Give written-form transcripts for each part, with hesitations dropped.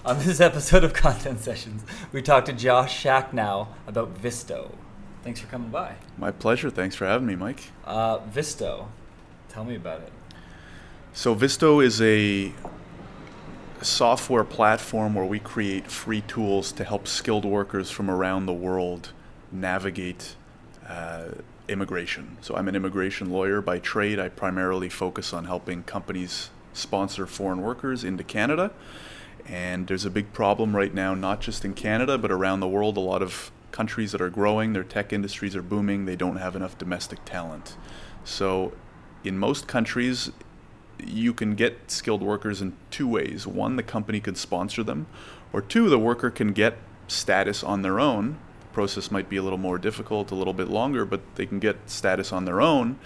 On this episode of Content Sessions, we talked to Josh Schachnow about Visto. Thanks for coming by. My pleasure. Thanks for having me, Mike. Visto, tell me about it. So Visto is a software platform where we create free tools to help skilled workers from around the world navigate immigration. So I'm an immigration lawyer by trade. I primarily focus on helping companies sponsor foreign workers into Canada. And there's a big problem right now, not just in Canada, but around the world. A lot of countries that are growing, their tech industries are booming, they don't have enough domestic talent. So in most countries, you can get skilled workers in two ways. One, the company could sponsor them, or two, the worker can get status on their own. The process might be a little more difficult, a little bit longer, but they can get status on their own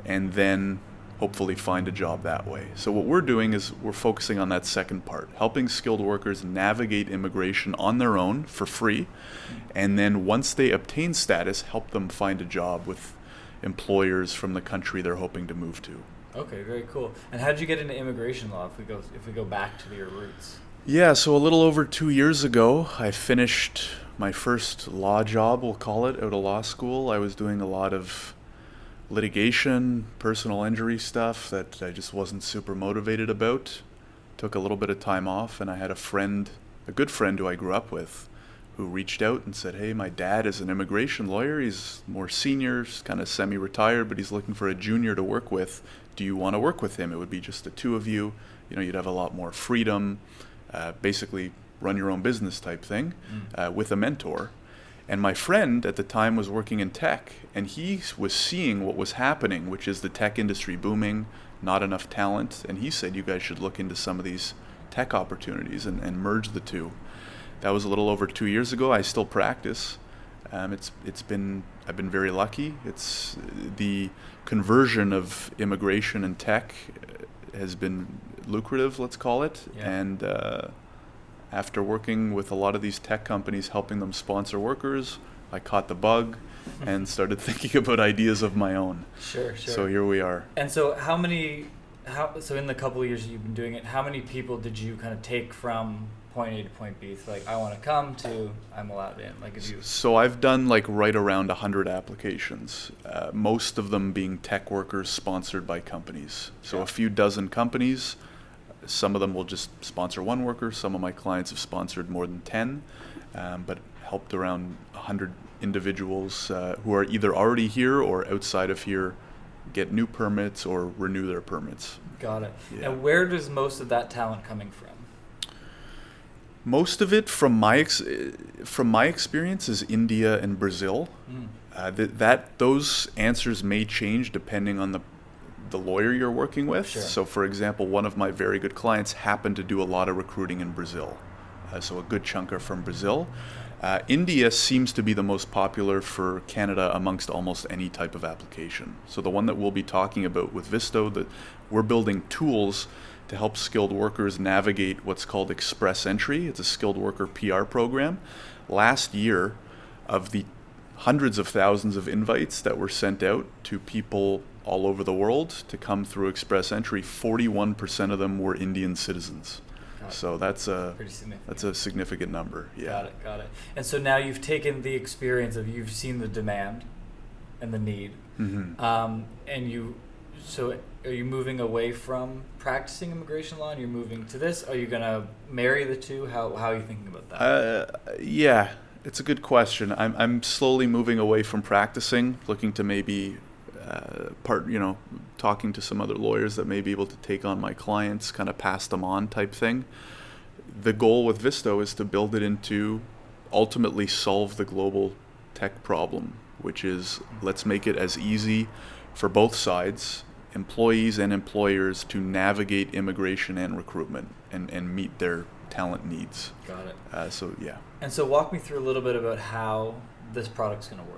and then hopefully find a job that way. So what we're doing is we're focusing on that second part, helping skilled workers navigate immigration on their own for free, and then once they obtain status, help them find a job with employers from the country they're hoping to move to. Okay, very cool. And how did you get into immigration law if we go back to your roots? Yeah, so a little over 2 years ago, I finished my first law job, we'll call it, out of law school. I was doing a lot of litigation, personal injury stuff that I just wasn't super motivated about. Took a little bit of time off, and I had a good friend who I grew up with, who reached out and said, hey, my dad is an immigration lawyer. He's more senior, kind of semi-retired, but he's looking for a junior to work with. Do you want to work with him? It would be just the two of you. You'd have a lot more freedom, basically run your own business type thing, with a mentor. And my friend at the time was working in tech, and he was seeing what was happening, which is the tech industry booming, not enough talent. And he said, you guys should look into some of these tech opportunities and merge the two. That was a little over 2 years ago. I still practice. I've been very lucky. It's the conversion of immigration and tech has been lucrative, let's call it. Yeah. And after working with a lot of these tech companies, helping them sponsor workers, I caught the bug and started thinking about ideas of my own. Sure. So here we are. And so so in the couple of years you've been doing it, how many people did you kind of take from point A to point B? So I want to come to, I'm allowed in. So I've done right around 100 applications, most of them being tech workers sponsored by companies. So a few dozen companies. Some of them will just sponsor one worker. Some of my clients have sponsored more than 10, but helped around 100 individuals who are either already here or outside of here get new permits or renew their permits. Got it. Yeah. And where does most of that talent coming from? Most of it, from my experience, is India and Brazil. Those answers may change depending on the lawyer you're working with. Sure. So for example, one of my very good clients happened to do a lot of recruiting in Brazil. So a good chunk are from Brazil. India seems to be the most popular for Canada amongst almost any type of application. So the one that we'll be talking about with Visto, that we're building tools to help skilled workers navigate what's called Express Entry. It's a skilled worker PR program. Last year, of the hundreds of thousands of invites that were sent out to people all over the world to come through Express Entry, 41% of them were Indian citizens. So that's a significant number. Yeah. Got it. And so now you've taken the experience of, you've seen the demand and the need, so are you moving away from practicing immigration law and you're moving to this? Are you going to marry the two? How are you thinking about that? Yeah, it's a good question. I'm slowly moving away from practicing, looking to maybe talking to some other lawyers that may be able to take on my clients, kind of pass them on type thing. The goal with Visto is to build it into ultimately solve the global tech problem, which is let's make it as easy for both sides, employees and employers, to navigate immigration and recruitment and meet their talent needs. Got it. Yeah. And so walk me through a little bit about how this product's going to work.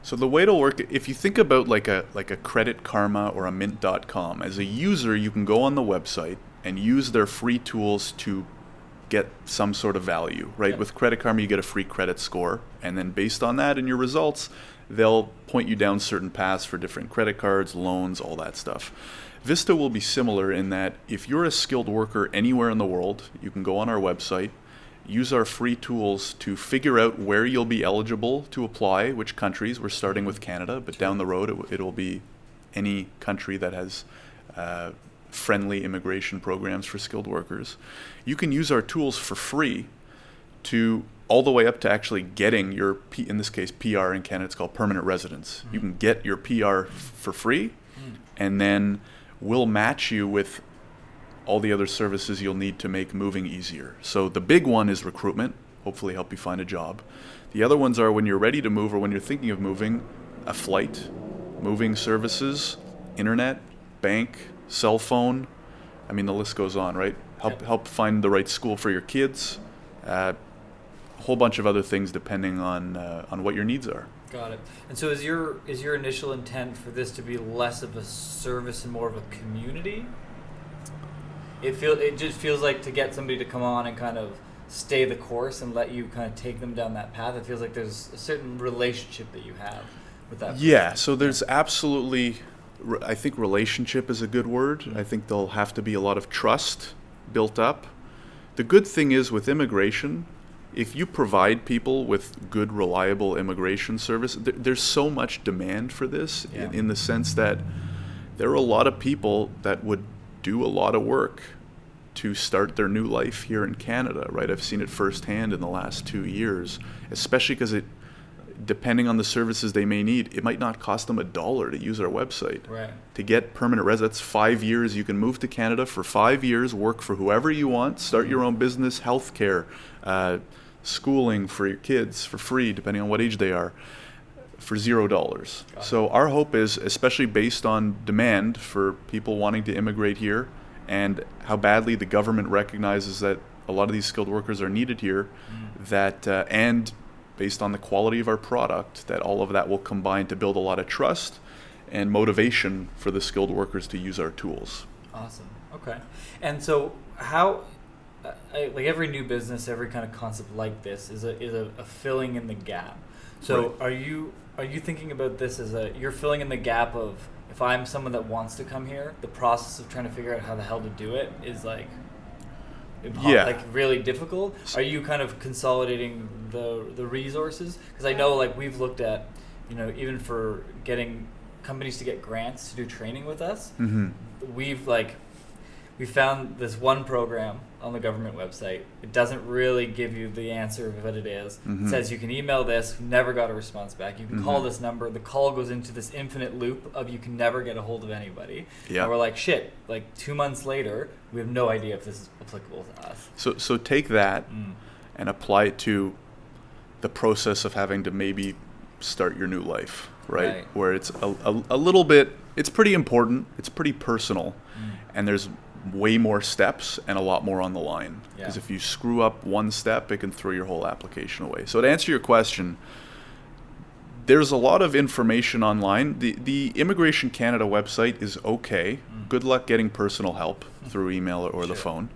So the way it'll work, if you think about like a Credit Karma or a Mint.com, as a user, you can go on the website and use their free tools to get some sort of value, right? Yeah. With Credit Karma, you get a free credit score, and then based on that and your results, they'll point you down certain paths for different credit cards, loans, all that stuff. Visto will be similar in that if you're a skilled worker anywhere in the world, you can go on our website, use our free tools to figure out where you'll be eligible to apply, which countries. We're starting with Canada, but down the road it'll be any country that has friendly immigration programs for skilled workers. You can use our tools for free to all the way up to actually getting your, in this case, PR in Canada, it's called permanent residence. You can get your PR for free, and then we'll match you with all the other services you'll need to make moving easier. So the big one is recruitment, hopefully help you find a job. The other ones are when you're ready to move or when you're thinking of moving, a flight, moving services, internet, bank, cell phone. I mean, the list goes on, right? Help find the right school for your kids. A whole bunch of other things depending on what your needs are. Got it. And so is your initial intent for this to be less of a service and more of a community? It just feels like to get somebody to come on and kind of stay the course and let you kind of take them down that path. It feels like there's a certain relationship that you have with that person. Yeah, so there's absolutely, I think relationship is a good word. I think there'll have to be a lot of trust built up. The good thing is with immigration, if you provide people with good, reliable immigration service, there's so much demand for this in the sense that there are a lot of people that would do a lot of work to start their new life here in Canada, right? I've seen it firsthand in the last 2 years, especially because depending on the services they may need, it might not cost them $1 to use our website. Right. To get permanent residence, 5 years, you can move to Canada for 5 years, work for whoever you want, start your own business, healthcare, schooling for your kids for free, depending on what age they are, for $0. So our hope is, especially based on demand for people wanting to immigrate here and how badly the government recognizes that a lot of these skilled workers are needed here, that and based on the quality of our product, that all of that will combine to build a lot of trust and motivation for the skilled workers to use our tools. Awesome. Okay. And so how, like every new business, every kind of concept like this is a filling in the gap. So Right. Are you thinking about this as you're filling in the gap of, if I'm someone that wants to come here, the process of trying to figure out how the hell to do it is like really difficult? Are you kind of consolidating the resources? Because I know like we've looked at, even for getting companies to get grants to do training with us, we found this one program on the government website. It doesn't really give you the answer of what it is. It says you can email this, never got a response back. You can call this number. The call goes into this infinite loop of you can never get a hold of anybody. Yeah. And we're like, shit, like 2 months later, we have no idea if this is applicable to us. So take that and apply it to the process of having to maybe start your new life, right? Where it's a little bit, it's pretty important, it's pretty personal, and there's way more steps and a lot more on the line. Because if you screw up one step, it can throw your whole application away. So to answer your question, there's a lot of information online. The Immigration Canada website is okay. Good luck getting personal help through email or the phone.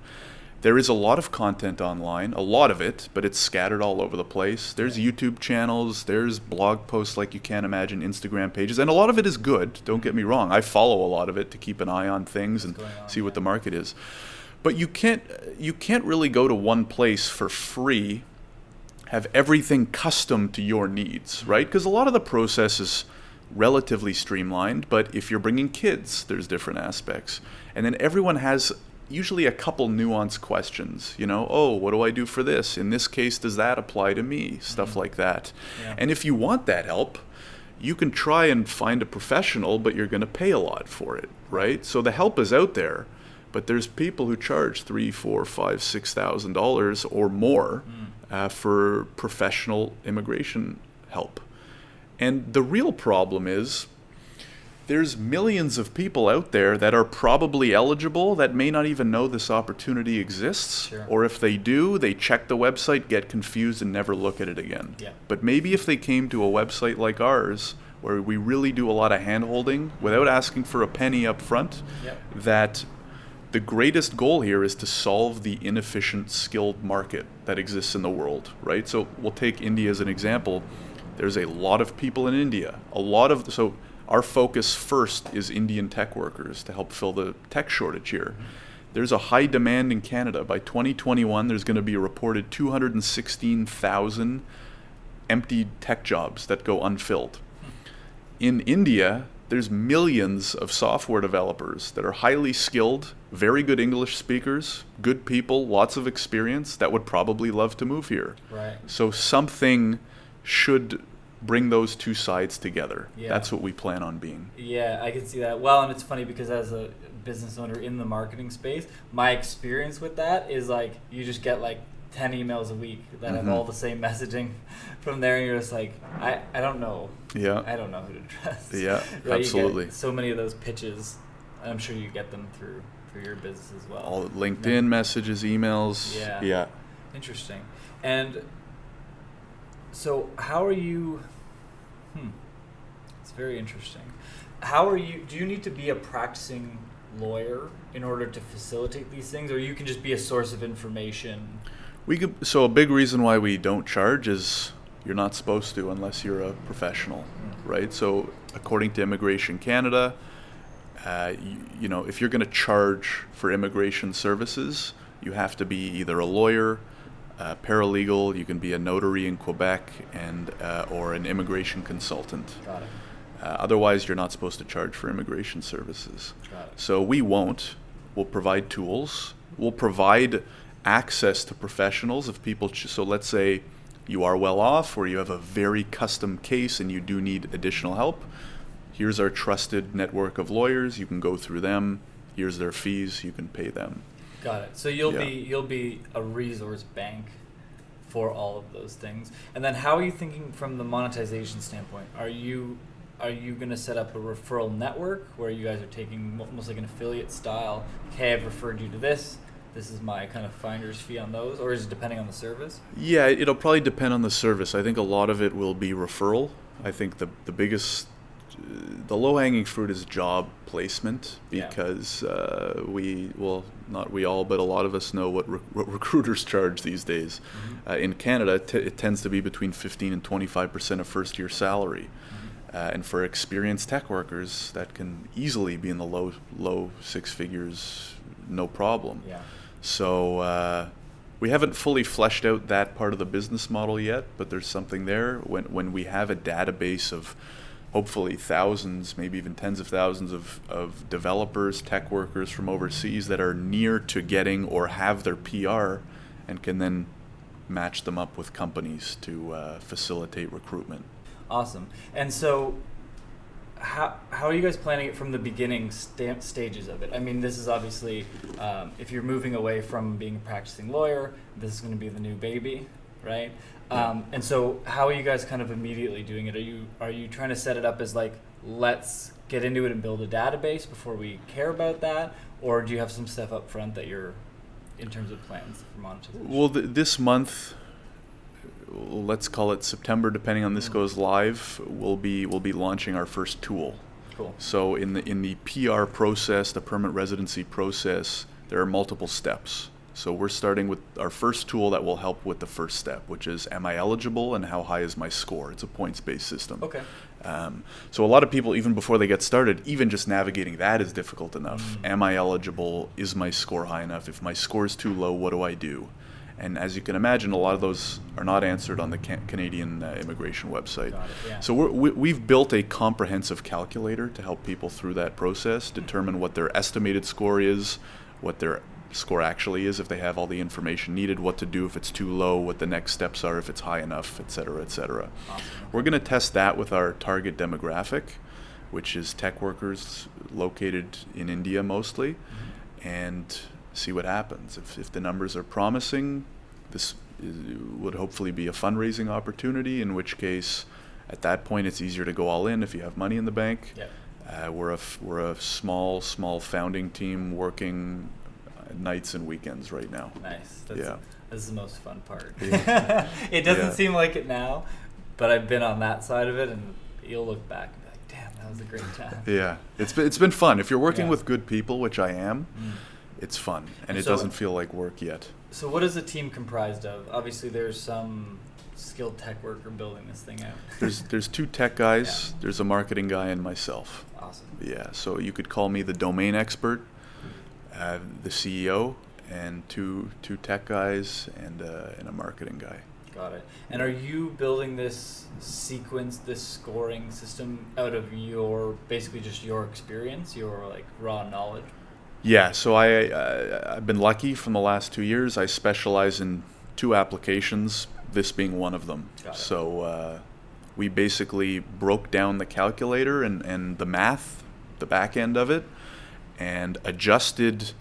There is a lot of content online, a lot of it, but it's scattered all over the place. There's YouTube channels, there's blog posts like you can't imagine, Instagram pages, and a lot of it is good, don't get me wrong. I follow a lot of it to keep an eye on things and see what the market is. But you can't really go to one place for free, have everything custom to your needs, right? Because a lot of the process is relatively streamlined, but if you're bringing kids, there's different aspects. And then everyone has usually a couple nuanced questions, what do I do for this? In this case, does that apply to me? Stuff like that. Yeah. And if you want that help, you can try and find a professional, but you're going to pay a lot for it, right? So the help is out there, but there's people who charge $3,000, $4,000, $5,000, $6,000 or more for professional immigration help. And the real problem is, there's millions of people out there that are probably eligible that may not even know this opportunity exists. Sure. Or if they do, they check the website, get confused, and never look at it again. Yeah. But maybe if they came to a website like ours, where we really do a lot of hand-holding without asking for a penny up front, that the greatest goal here is to solve the inefficient skilled market that exists in the world, right? So we'll take India as an example. There's a lot of people in India. So our focus first is Indian tech workers to help fill the tech shortage here. There's a high demand in Canada. By 2021, there's going to be a reported 216,000 empty tech jobs that go unfilled. In India, there's millions of software developers that are highly skilled, very good English speakers, good people, lots of experience that would probably love to move here. Right. So something should bring those two sides together. Yeah. That's what we plan on being. Yeah, I can see that. Well, and it's funny because as a business owner in the marketing space, my experience with that is like you just get like 10 emails a week that have all the same messaging from there, and you're just like, I don't know. Yeah. I don't know who to trust. Yeah, right? absolutely. You get so many of those pitches, and I'm sure you get them through your business as well. All LinkedIn messages, emails. Yeah. Yeah. Interesting. And so how are you it's very interesting. Do you need to be a practicing lawyer in order to facilitate these things, or you can just be a source of information? So a big reason why we don't charge is you're not supposed to unless you're a professional, right? So according to Immigration Canada, if you're going to charge for immigration services, you have to be either a lawyer, a paralegal, you can be a notary in Quebec, and or an immigration consultant. Got it. Otherwise, you're not supposed to charge for immigration services. Got it. So we won't. We'll provide tools. We'll provide access to professionals if people. So let's say you are well off, or you have a very custom case and you do need additional help. Here's our trusted network of lawyers. You can go through them. Here's their fees. You can pay them. Got it. So you'll be a resource bank for all of those things. And then how are you thinking from the monetization standpoint? Are you going to set up a referral network where you guys are taking almost like an affiliate style? Okay, I've referred you to this. This is my kind of finder's fee on those, or is it depending on the service? Yeah, it'll probably depend on the service. I think a lot of it will be referral. I think the the low-hanging fruit is job placement, because not we all, but a lot of us know what recruiters charge these days. In Canada, it tends to be between 15 and 25% of first-year salary. And for experienced tech workers, that can easily be in the low six figures, no problem. Yeah. So we haven't fully fleshed out that part of the business model yet, but there's something there. When we have a database of hopefully thousands, maybe even tens of thousands of developers, tech workers from overseas that are near to getting or have their PR and can then match them up with companies to facilitate recruitment. Awesome. And so how are you guys planning it from the beginning stages of it? I mean, this is obviously, if you're moving away from being a practicing lawyer, this is going to be the new baby, right? And so how are you guys kind of immediately doing it? Are you trying to set it up as like, let's get into it and build a database before we care about that? Or do you have some stuff up front that you're, in terms of plans for monetization? Well, this month, let's call it September, depending on this goes live, we'll be launching our first tool. Cool. So in the PR process, the permanent residency process, there are multiple steps. So we're starting with our first tool that will help with the first step, which is, am I eligible and how high is my score? It's a points-based system. Okay. So a lot of people, even before they get started, even just navigating that is difficult enough. Am I eligible? Is my score high enough? If my score is too low, what do I do? And as you can imagine, a lot of those are not answered on the Canadian immigration website. Got it, yeah. So we've built a comprehensive calculator to help people through that process, determine what their estimated score is, what their score actually is if they have all the information needed, what to do if it's too low, what the next steps are if it's high enough, et cetera, et cetera. Awesome. We're going to test that with our target demographic, which is tech workers located in India mostly, and see what happens. If the numbers are promising, this would hopefully be a fundraising opportunity, in which case at that point it's easier to go all in if you have money in the bank. Yep. We're a small founding team working nights and weekends right now. Nice. This is the most fun part. Yeah. It doesn't seem like it now, but I've been on that side of it, and you'll look back and be like, damn, that was a great time. Yeah, it's been fun. If you're working with good people, which I am, it's fun, and it So- doesn't feel like work yet. So what is the team comprised of? Obviously, there's some skilled tech worker building this thing out. There's 2 tech guys, Yeah. there's a marketing guy, and myself. Awesome. Yeah, so you could call me the domain expert, the CEO, and two tech guys and a marketing guy. Got it. And are you building this sequence, this scoring system out of your, basically just your experience, your like raw knowledge? Yeah, so I've been lucky from the last 2 years. I specialize in 2 applications, this being one of them. Got it. So we basically broke down the calculator and the math, the back end of it, and adjusted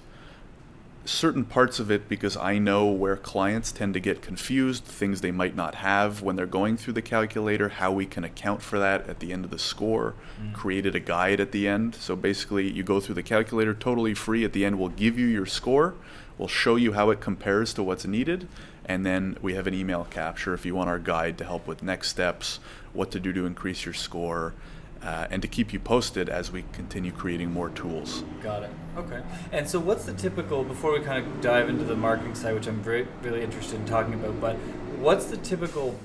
certain parts of it because I know where clients tend to get confused, things they might not have when they're going through the calculator, how we can account for that at the end of the score, created a guide at the end. So basically you go through the calculator totally free. At the end we'll give you your score, we'll show you how it compares to what's needed, and then we have an email capture if you want our guide to help with next steps, what to do to increase your score, and to keep you posted as we continue creating more tools. Got it. Okay. And so what's the typical, before we kind of dive into the marketing side, which I'm really interested in talking about, but what's the typical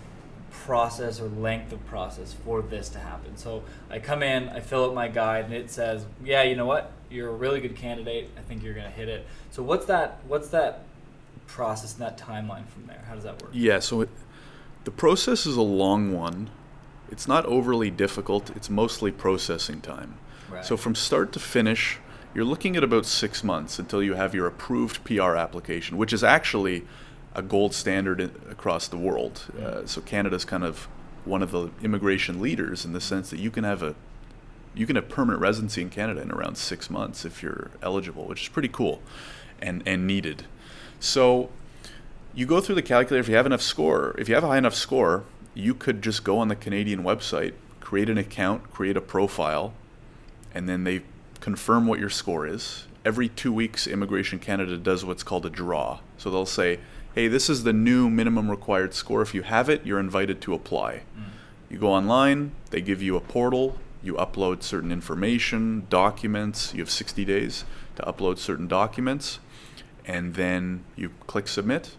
process or length of process for this to happen? So I come in, I fill out my guide, and it says, yeah, you know what? You're a really good candidate. I think you're going to hit it. So what's that process and that timeline from there? How does that work? Yeah, so the process is a long one. It's not overly difficult. It's mostly processing time. Right. So from start to finish, you're looking at about 6 months until you have your approved PR application, which is actually a gold standard across the world. So Canada's kind of one of the immigration leaders in the sense that you can have permanent residency in Canada in around 6 months if you're eligible, which is pretty cool and needed. So you go through the calculator. If you have a high enough score, you could just go on the Canadian website, create an account, create a profile, and then they confirm what your score is. Every 2 weeks, Immigration Canada does what's called a draw. So they'll say, hey, this is the new minimum required score. If you have it, you're invited to apply. You go online, they give you a portal, you upload certain information, documents, you have 60 days to upload certain documents, and then you click submit,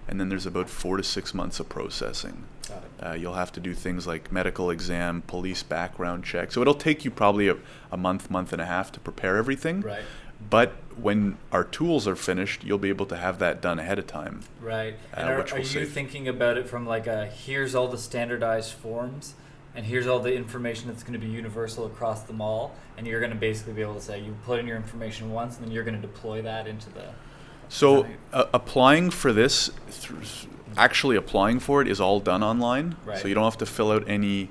and then there's about 4 to 6 months of processing. Got it. You'll have to do things like medical exam, police background check. So it'll take you probably a month and a half to prepare everything. Right. But when our tools are finished, you'll be able to have that done ahead of time. Right. And which are will you save. thinking about it from like here's all the standardized forms and here's all the information that's going to be universal across them all, and you're going to basically be able to say you put in your information once and then you're going to deploy that into the... So applying for this, actually applying for it is all done online. Right. So you don't have to fill out any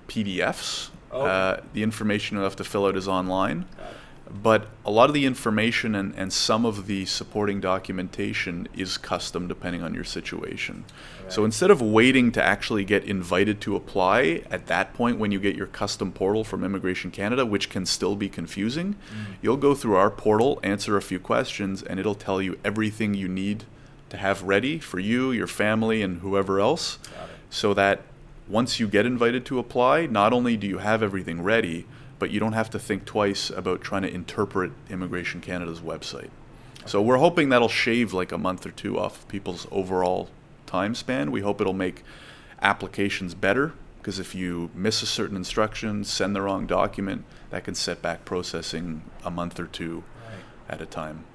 PDFs. Okay. The information you have to fill out is online. Got it. But a lot of the information and some of the supporting documentation is custom depending on your situation. Right. So instead of waiting to actually get invited to apply, at that point when you get your custom portal from Immigration Canada, which can still be confusing, you'll go through our portal, answer a few questions, and it'll tell you everything you need to have ready for you, your family, and whoever else, so that once you get invited to apply, not only do you have everything ready, but you don't have to think twice about trying to interpret Immigration Canada's website. So we're hoping that'll shave like a month or 2 off of people's overall time span. We hope it'll make applications better, because if you miss a certain instruction, send the wrong document, that can set back processing a month or 2 at a time.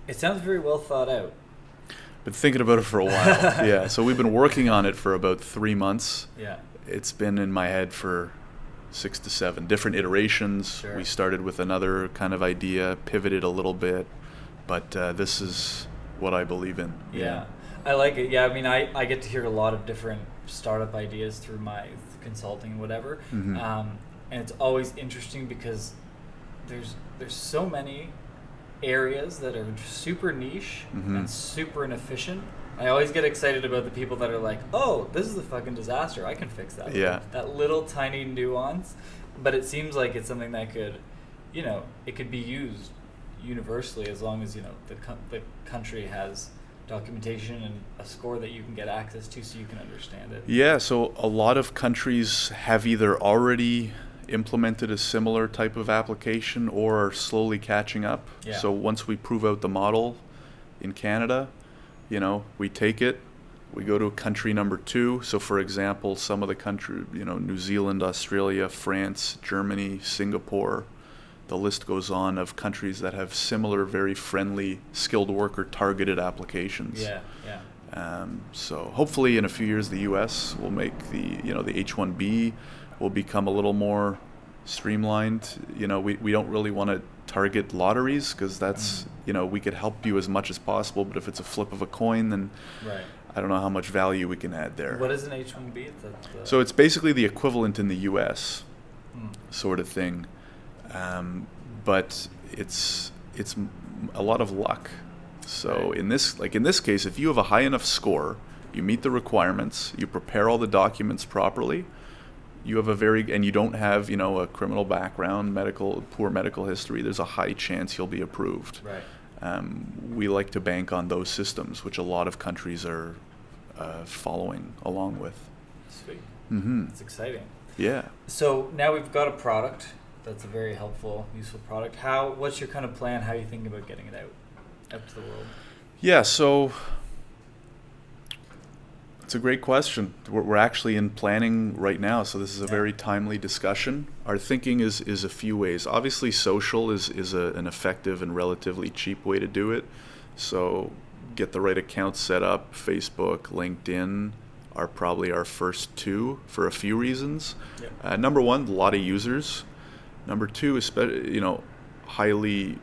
It sounds very well thought out. Been thinking about it for a while. Yeah, so we've been working on it for about 3 months. Yeah. It's been in my head for 6 to 7 different iterations. Sure. We started with another kind of idea, pivoted a little bit, but this is what I believe in. Yeah. I like it. Yeah, I mean, I get to hear a lot of different startup ideas through my consulting and whatever, and it's always interesting because there's so many areas that are super niche and super inefficient. I always get excited about the people that are like, oh, this is a fucking disaster. I can fix that. Yeah. That little tiny nuance. But it seems like it's something that could, it could be used universally as long as, the country has documentation and a score that you can get access to so you can understand it. Yeah, so a lot of countries have either already implemented a similar type of application or are slowly catching up. Yeah. So once we prove out the model in Canada, we take it, we go to country number 2. So for example, some of the country, New Zealand, Australia, France, Germany, Singapore, the list goes on of countries that have similar, very friendly, skilled worker targeted applications. Yeah. So hopefully in a few years, the U.S. will make the H-1B will become a little more streamlined. We don't really want to target lotteries because that's, we could help you as much as possible, but if it's a flip of a coin, then Right. I don't know how much value we can add there. What is an H-1B? So it's basically the equivalent in the U.S. sort of thing, but it's a lot of luck. So Right. in this case, if you have a high enough score, you meet the requirements, you prepare all the documents properly, you have and you don't have a criminal background, poor medical history, there's a high chance you'll be approved. Right. We like to bank on those systems, which a lot of countries are following along with. Sweet. Mm-hmm. That's exciting. Yeah. So now we've got a product that's a very helpful, useful product. What's your kind of plan? How are you thinking about getting it out to the world? Yeah, so it's a great question. We're actually in planning right now, so this is a very timely discussion. Our thinking is a few ways. Obviously, social is an effective and relatively cheap way to do it. So get the right accounts set up. Facebook, LinkedIn are probably our first 2 for a few reasons. Yep. Number 1, a lot of users. Number 2, highly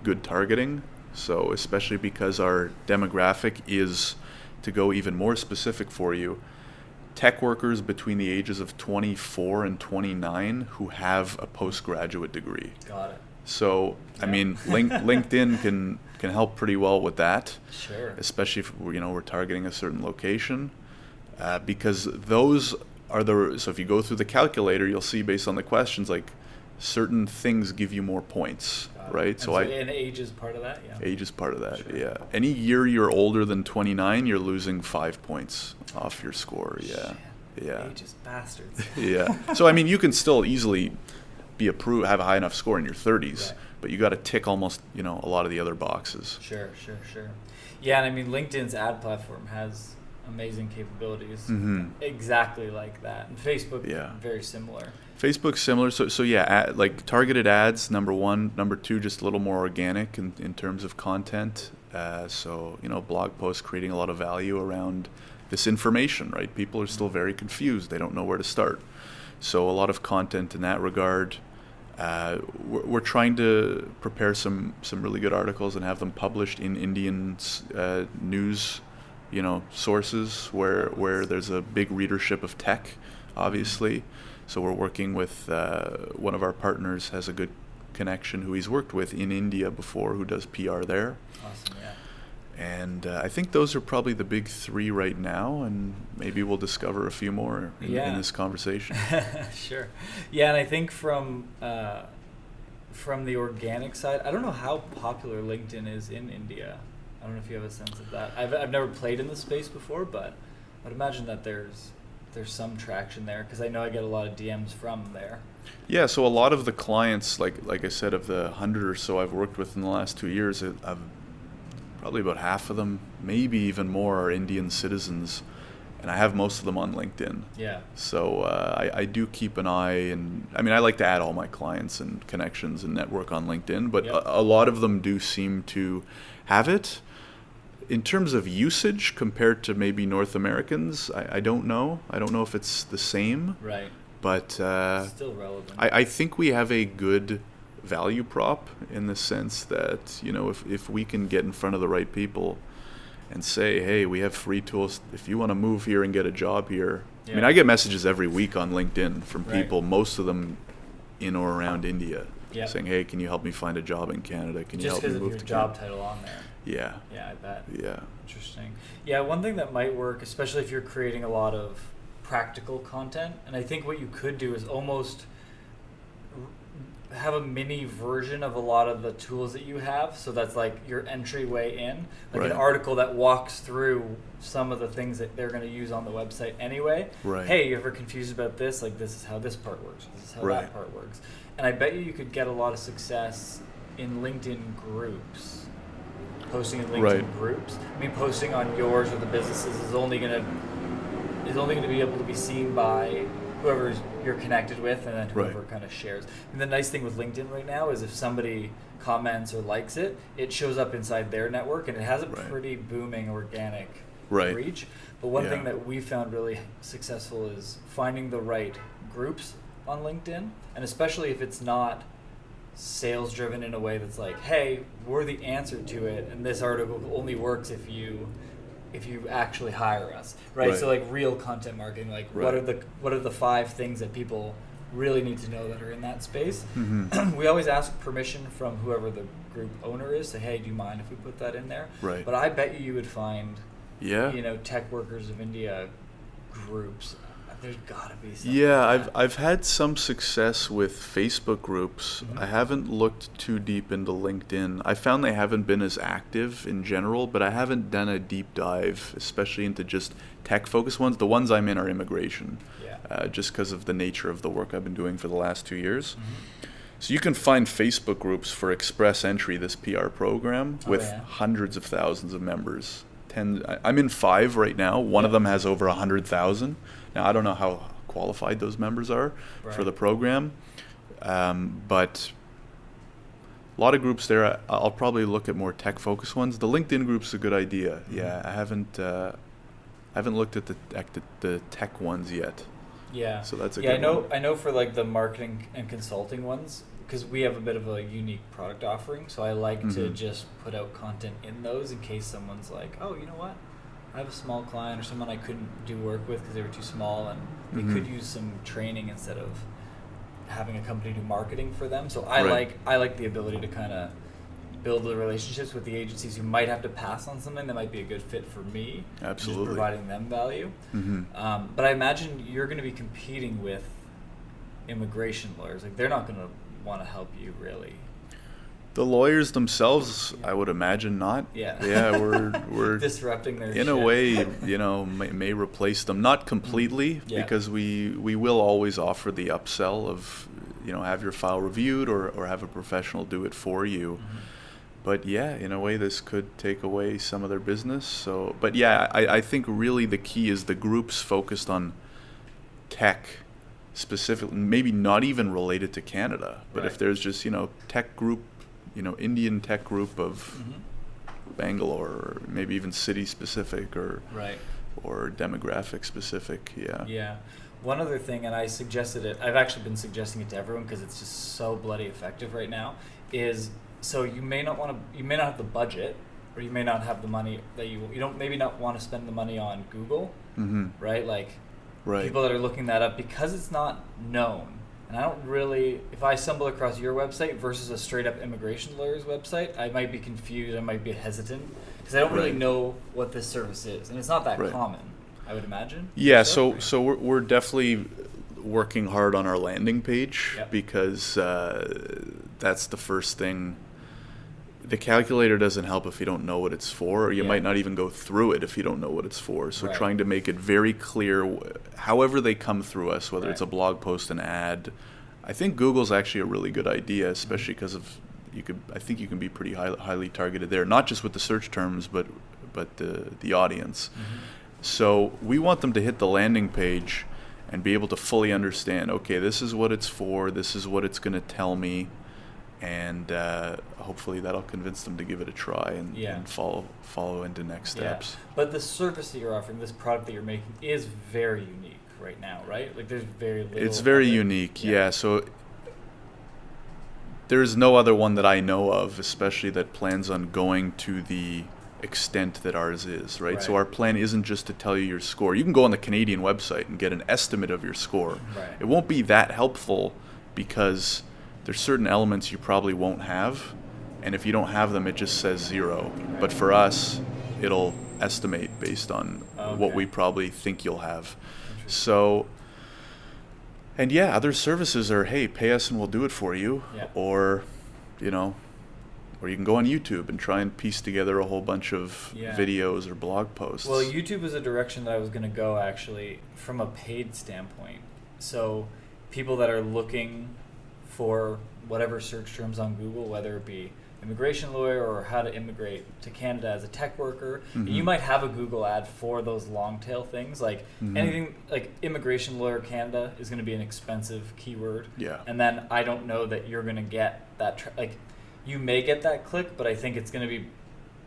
good targeting. So especially because our demographic is, to go even more specific for you, tech workers between the ages of 24 and 29 who have a postgraduate degree. Got it. So, Yeah. I mean, LinkedIn can help pretty well with that. Sure. Especially if we're targeting a certain location, because those are so if you go through the calculator, you'll see based on the questions, certain things give you more points, right? And age is part of that, yeah. Age is part of that, Sure. yeah. Any year you're older than 29, you're losing 5 points off your score, yeah. Shit. Yeah. Ageist bastards. Yeah. So, I mean, you can still easily be approved, have a high enough score in your 30s, Right. but you got to tick almost, a lot of the other boxes. Sure. Yeah, and I mean, LinkedIn's ad platform has amazing capabilities, exactly like that. And Facebook, very similar. Facebook's similar, so yeah, targeted ads, number 1. Number 2, just a little more organic in terms of content. So, blog posts creating a lot of value around this information, right? People are still very confused. They don't know where to start. So a lot of content in that regard. We're trying to prepare some really good articles and have them published in Indian news, sources where there's a big readership of tech, obviously. So we're working with one of our partners has a good connection who he's worked with in India before, who does PR there. Awesome, yeah. And I think those are probably the big 3 right now, and maybe we'll discover a few more in this conversation. Sure. Yeah, and I think from the organic side, I don't know how popular LinkedIn is in India. I don't know if you have a sense of that. I've never played in the space before, but I'd imagine that there's some traction there, because I know I get a lot of DMs from there. Yeah, so a lot of the clients, like I said, of the 100 or so I've worked with in the last 2 years, probably about half of them, maybe even more, are Indian citizens, and I have most of them on LinkedIn. Yeah. So I do keep an eye, and I mean, I like to add all my clients and connections and network on LinkedIn, but Yep. a lot of them do seem to have it. In terms of usage compared to maybe North Americans, I don't know. I don't know if it's the same. Right. But Still relevant. I think we have a good value prop in the sense that, if we can get in front of the right people and say, hey, we have free tools. If you want to move here and get a job here. Yeah. I mean, I get messages every week on LinkedIn from people, most of them in or around India, saying, hey, can you help me find a job in Canada? Can you help me move to Canada? Just because of your job title on there. Yeah. Yeah, I bet. Yeah. Interesting. Yeah, one thing that might work, especially if you're creating a lot of practical content, and I think what you could do is almost have a mini version of a lot of the tools that you have. So that's like your entryway in, like Right. an article that walks through some of the things that they're going to use on the website anyway. Right. Hey, you ever confused about this? Like, this is how this part works. This is how Right. that part works. And I bet you could get a lot of success in LinkedIn groups. Posting in LinkedIn Right. groups. I mean, posting on yours or the businesses is only going to be able to be seen by whoever you're connected with, and then whoever Right. kind of shares. And the nice thing with LinkedIn right now is if somebody comments or likes it, it shows up inside their network, and it has a Right. pretty booming organic Right. reach. But one Yeah. thing that we found really successful is finding the right groups on LinkedIn, and especially if it's not sales driven in a way that's like, hey, we're the answer to it, and this article only works if you actually hire us, right? Right. So like real content marketing, like Right. what are the 5 things that people really need to know that are in that space? Mm-hmm. We always ask permission from whoever the group owner is. Say, hey, do you mind if we put that in there? Right. But I bet you would find, Yeah. Tech Workers of India groups. There's gotta be something. Yeah, like that. I've had some success with Facebook groups. Mhm. I haven't looked too deep into LinkedIn. I found they haven't been as active in general, but I haven't done a deep dive, especially into just tech-focused ones. The ones I'm in are immigration, Yeah. just because of the nature of the work I've been doing for the last 2 years. Mhm. So you can find Facebook groups for Express Entry, this PR program, Oh, with yeah. hundreds of thousands of members. I'm in 5 right now. One of Yeah. them has over 100,000. Now I don't know how qualified those members are for Right. the program, but a lot of groups there. I'll probably look at more tech-focused ones. The LinkedIn group's a good idea. Mm-hmm. Yeah, I haven't looked at the tech ones yet. Yeah. So that's a yeah. good one. I know for like the marketing and consulting ones, because we have a bit of a unique product offering. So I like to Mhm. just put out content in those in case someone's like, oh, you know what? I have a small client or someone I couldn't do work with because they were too small, and they Mhm. could use some training instead of having a company do marketing for them. So I Right. like the ability to kind of build the relationships with the agencies who might have to pass on something that might be a good fit for me. Absolutely. Just providing them value. Mhm. But I imagine you're going to be competing with immigration lawyers. Like, they're not going to want to help you, really. The lawyers themselves, I would imagine not. Yeah. Yeah, we're Disrupting their in a shit. way, may replace them, not completely, Yeah. because we will always offer the upsell of, have your file reviewed or have a professional do it for you. Mhm. But yeah, in a way, this could take away some of their business. So, but yeah, I think really the key is the groups focused on tech specifically, maybe not even related to Canada, but if Right. there's just, tech group, Indian tech group of Mhm. Bangalore, or maybe even city specific or Right. demographic specific. Yeah. Yeah. One other thing, and I suggested it, I've actually been suggesting it to everyone because it's just so bloody effective right now, is so you may not have the budget, or you may not have the money that you don't maybe not want to spend the money on Google, Mm-hmm. right? Like, Right. people that are looking that up because it's not known. And I don't really, if I stumble across your website versus a straight up immigration lawyer's website, I might be confused, I might be hesitant, because I don't really Right. know what this service is. And it's not that Right. common, I would imagine. Yeah, So- so we're definitely working hard on our landing page, Yep. because that's the first thing. The calculator doesn't help if you don't know what it's for, or you Yeah. might not even go through it if you don't know what it's for. So Right. trying to make it very clear, however they come through us, whether it's a Right. blog post, an ad. I think Google's actually a really good idea, especially because of I think you can be pretty highly targeted there, not just with the search terms, but the audience. Mhm. So we want them to hit the landing page and be able to fully understand, okay, this is what it's for, this is what it's going to tell me, and hopefully that'll convince them to give it a try and, Yeah. and follow into next steps. Yeah. But the service that you're offering, this product that you're making, is very unique right now, right? Like, there's very little. It's very of it. unique, yeah. So there's no other one that I know of, especially that plans on going to the extent that ours is, right? So Right. our plan isn't just to tell you your score. You can go on the Canadian website and get an estimate of your score. Right. It won't be that helpful because there's certain elements you probably won't have, and if you don't have them, it just says 0. But for us, it'll estimate based on what Okay. we probably think you'll have. Interesting. So, And yeah, other services are, hey, pay us and we'll do it for you. Yeah. Or, or you can go on YouTube and try and piece together a whole bunch of videos or blog posts. Well, YouTube is a direction that I was going to go, actually, from a paid standpoint. So people that are looking for whatever search terms on Google, whether it be immigration lawyer or how to immigrate to Canada as a tech worker, you might have a Google ad for those long tail things. Like anything like immigration lawyer Canada is going to be an expensive keyword. Yeah. And then I don't know that you're going to get that. You may get that click, but I think it's going to be,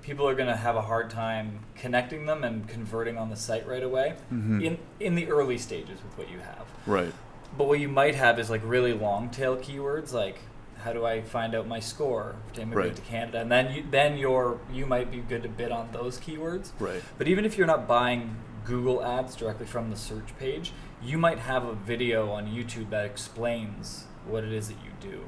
people are going to have a hard time connecting them and converting on the site right away in the early stages with what you have. Right. But what you might have is like really long tail keywords, like how do I find out my score to immigrate to Canada? And then you might be good to bid on those keywords. Right. But even if you're not buying Google ads directly from the search page, you might have a video on YouTube that explains what it is that you do.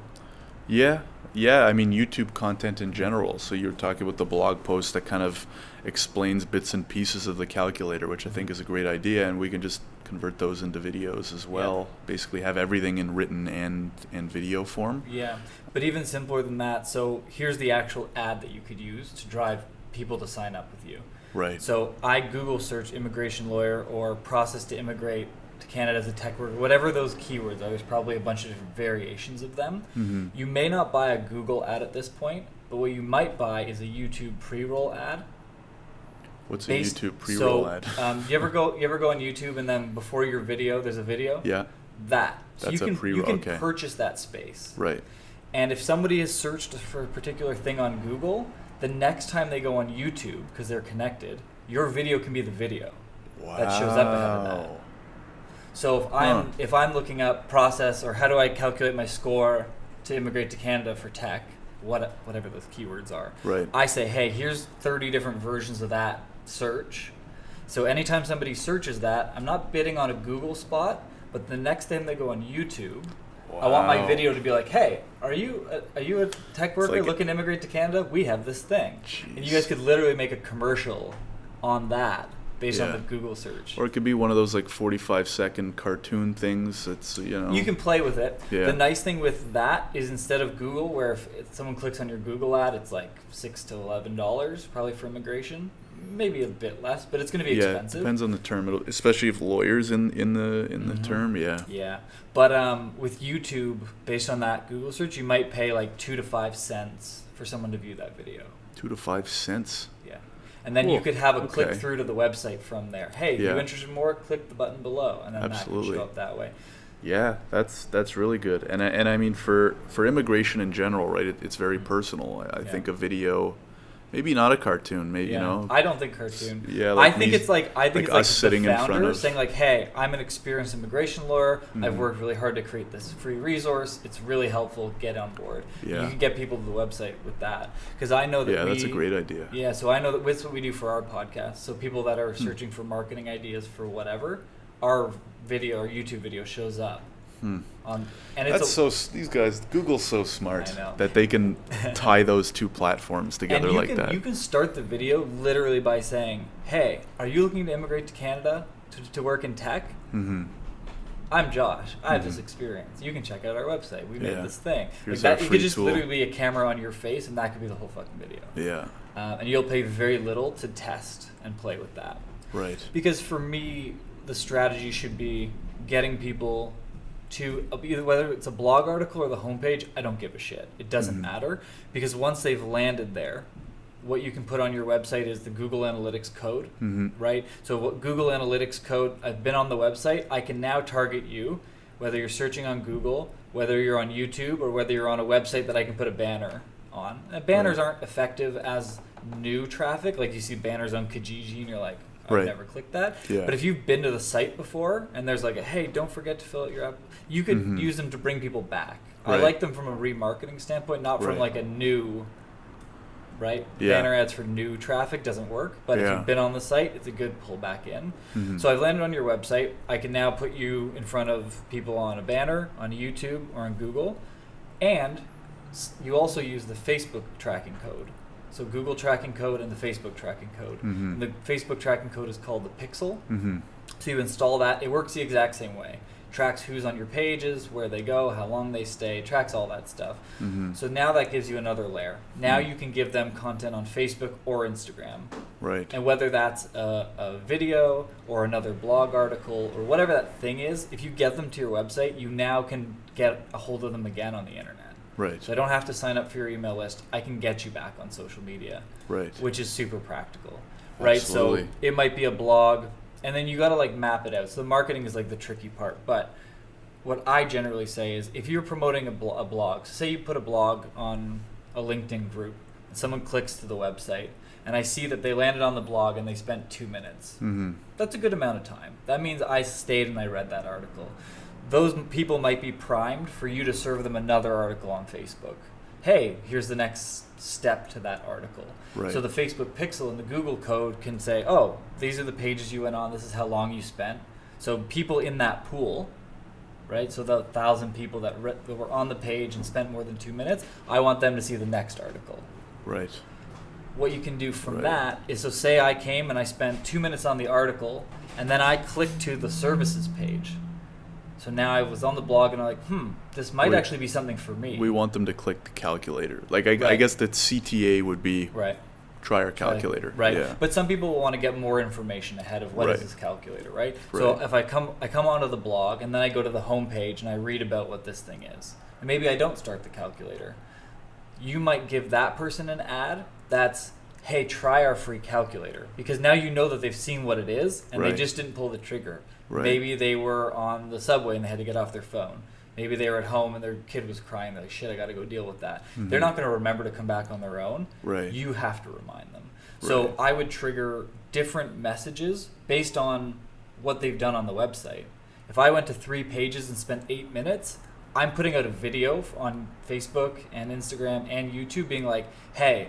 Yeah. Yeah, I mean, YouTube content in general. So you're talking about the blog post that kind of explains bits and pieces of the calculator, which I think is a great idea, and we can just convert those into videos as well. Yeah. Basically have everything in written and video form. Yeah, but even simpler than that, so here's the actual ad that you could use to drive people to sign up with you. Right. So I Google search immigration lawyer or process to immigrate to Canada as a tech worker, whatever those keywords are. There's probably a bunch of different variations of them. You may not buy a Google ad at this point, but what you might buy is a YouTube pre-roll ad. What's a YouTube pre-roll ad? You ever go on YouTube and then before your video there's a video? Yeah. So you can purchase that space. Right. And if somebody has searched for a particular thing on Google, the next time they go on YouTube, because they're connected, your video can be the video that shows up ahead of that. So if I'm looking up process or how do I calculate my score to immigrate to Canada for tech, whatever those keywords are, right. I say, hey, here's 30 different versions of that search. So anytime somebody searches that, I'm not bidding on a Google spot, but the next time they go on YouTube, I want my video to be like, hey, are you a tech worker looking to immigrate to Canada? We have this thing. Jeez. And you guys could literally make a commercial on that based on the Google search. Or it could be one of those 45-second cartoon things. It's You can play with it. Yeah. The nice thing with that is instead of Google, where if someone clicks on your Google ad, it's like $6 to $11 probably for immigration. Maybe a bit less, but it's going to be expensive. Yeah, depends on the term, especially if lawyers in the term. Yeah. Yeah, but with YouTube, based on that Google search, you might pay like 2 to 5 cents for someone to view that video. 2 to 5 cents. Yeah, and then you could have a click through to the website from there. Hey, you interested in more? Click the button below, and then that can show up that way. Yeah, that's really good, and I mean for immigration in general, right? It's very personal. I think a video. Maybe not a cartoon, maybe I don't think cartoon. Yeah, I think it's like us sitting the founder in front of saying like, "Hey, I'm an experienced immigration lawyer. I've worked really hard to create this free resource. It's really helpful. Get on board." Yeah. You can get people to the website with that because I know that. Yeah, that's a great idea. Yeah, so I know that that's what we do for our podcast. So people that are searching for marketing ideas for whatever, our video or YouTube video shows up. These guys, Google's so smart that they can tie those two platforms together that. You can start the video literally by saying, "Hey, are you looking to immigrate to Canada to work in tech? I'm Josh. I have this experience. You can check out our website. We made this thing." Here's that, our it free could just tool. literally be a camera on your face, and that could be the whole fucking video. Yeah. And you'll pay very little to test and play with that. Right. Because for me, the strategy should be getting people to either whether it's a blog article or the homepage, I don't give a shit. It doesn't matter because once they've landed there, what you can put on your website is the Google Analytics code, right? So what Google Analytics code, I've been on the website, I can now target you, whether you're searching on Google, whether you're on YouTube, or whether you're on a website that I can put a banner on. And banners aren't effective as new traffic. Like you see banners on Kijiji and you're like, I've never clicked that. Yeah. But if you've been to the site before and there's like a, hey, don't forget to fill out your app, you could use them to bring people back. I like them from a remarketing standpoint, not from like a new, banner ads for new traffic doesn't work. But if you've been on the site, it's a good pull back in. So I've landed on your website. I can now put you in front of people on a banner, on YouTube, or on Google. And you also use the Facebook tracking code. So Google tracking code and the Facebook tracking code. And the Facebook tracking code is called the Pixel. So you install that. It works the exact same way. tracks who's on your pages, where they go, how long they stay, tracks all that stuff. Mm-hmm. So now that gives you another layer. Now you can give them content on Facebook or Instagram. Right. And whether that's a video or another blog article or whatever that thing is, if you get them to your website, you now can get a hold of them again on the internet. Right. So I don't have to sign up for your email list. I can get you back on social media. Right. Which is super practical. Right. Absolutely. So it might be a blog, and then you got to like map it out. So the marketing is like the tricky part. But what I generally say is if you're promoting a blog, say you put a blog on a LinkedIn group, and someone clicks to the website, and I see that they landed on the blog and they spent 2 minutes. Mm-hmm. That's a good amount of time. That means I stayed and I read that article. Those people might be primed for you to serve them another article on Facebook. Hey, here's the next step to that article. Right. So the Facebook pixel and the Google code can say, oh, these are the pages you went on, this is how long you spent. So people in that pool, right, so the 1,000 people that were on the page and spent more than 2 minutes, I want them to see the next article. Right. What you can do from that is, so say I came and I spent 2 minutes on the article, and then I clicked to the services page. So now I was on the blog and I'm like, this might actually be something for me. We want them to click the calculator. Like I guess that CTA would be try our calculator. Right. Yeah. But some people will want to get more information ahead of what is this calculator, right? So if I come onto the blog and then I go to the home page and I read about what this thing is. And maybe I don't start the calculator. You might give that person an ad that's, hey, try our free calculator. Because now you know that they've seen what it is and they just didn't pull the trigger. Right. Maybe they were on the subway and they had to get off their phone. Maybe they were at home and their kid was crying. They're like, shit, I got to go deal with that. Mm-hmm. They're not going to remember to come back on their own. Right. You have to remind them. So I would trigger different messages based on what they've done on the website. If I went to 3 pages and spent 8 minutes, I'm putting out a video on Facebook and Instagram and YouTube being like, hey,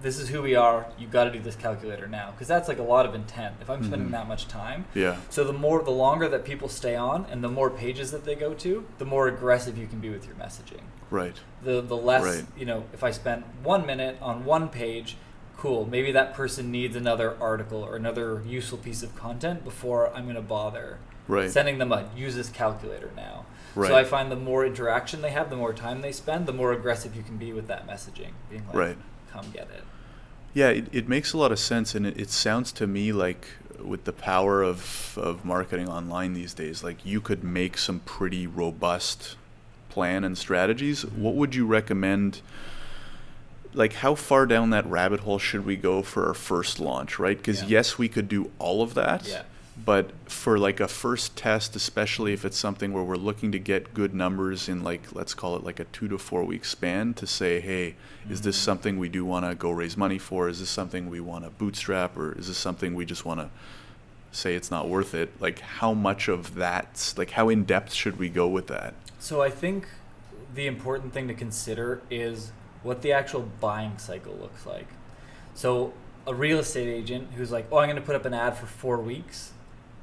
this is who we are, you got to do this calculator now. Because that's like a lot of intent if I'm spending that much time. Yeah. So the longer that people stay on and the more pages that they go to, the more aggressive you can be with your messaging. Right. The less, if I spent 1 minute on one page, cool, maybe that person needs another article or another useful piece of content before I'm going to bother sending them use this calculator now. Right. So I find the more interaction they have, the more time they spend, the more aggressive you can be with that messaging. Being like, come get it. Yeah, it makes a lot of sense, and it sounds to me like with the power of marketing online these days, like you could make some pretty robust plan and strategies. What would you recommend? Like, how far down that rabbit hole should we go for our first launch, right? Because yes, we could do all of that, but for like a first test, especially if it's something where we're looking to get good numbers in, like, let's call it like a 2 to 4 week span, to say, hey, is this something we do want to go raise money for? Is this something we want to bootstrap, or is this something we just want to say it's not worth it? Like, how much of that, like, how in depth should we go with that? So I think the important thing to consider is what the actual buying cycle looks like. So a real estate agent who's like, oh, I'm going to put up an ad for 4 weeks.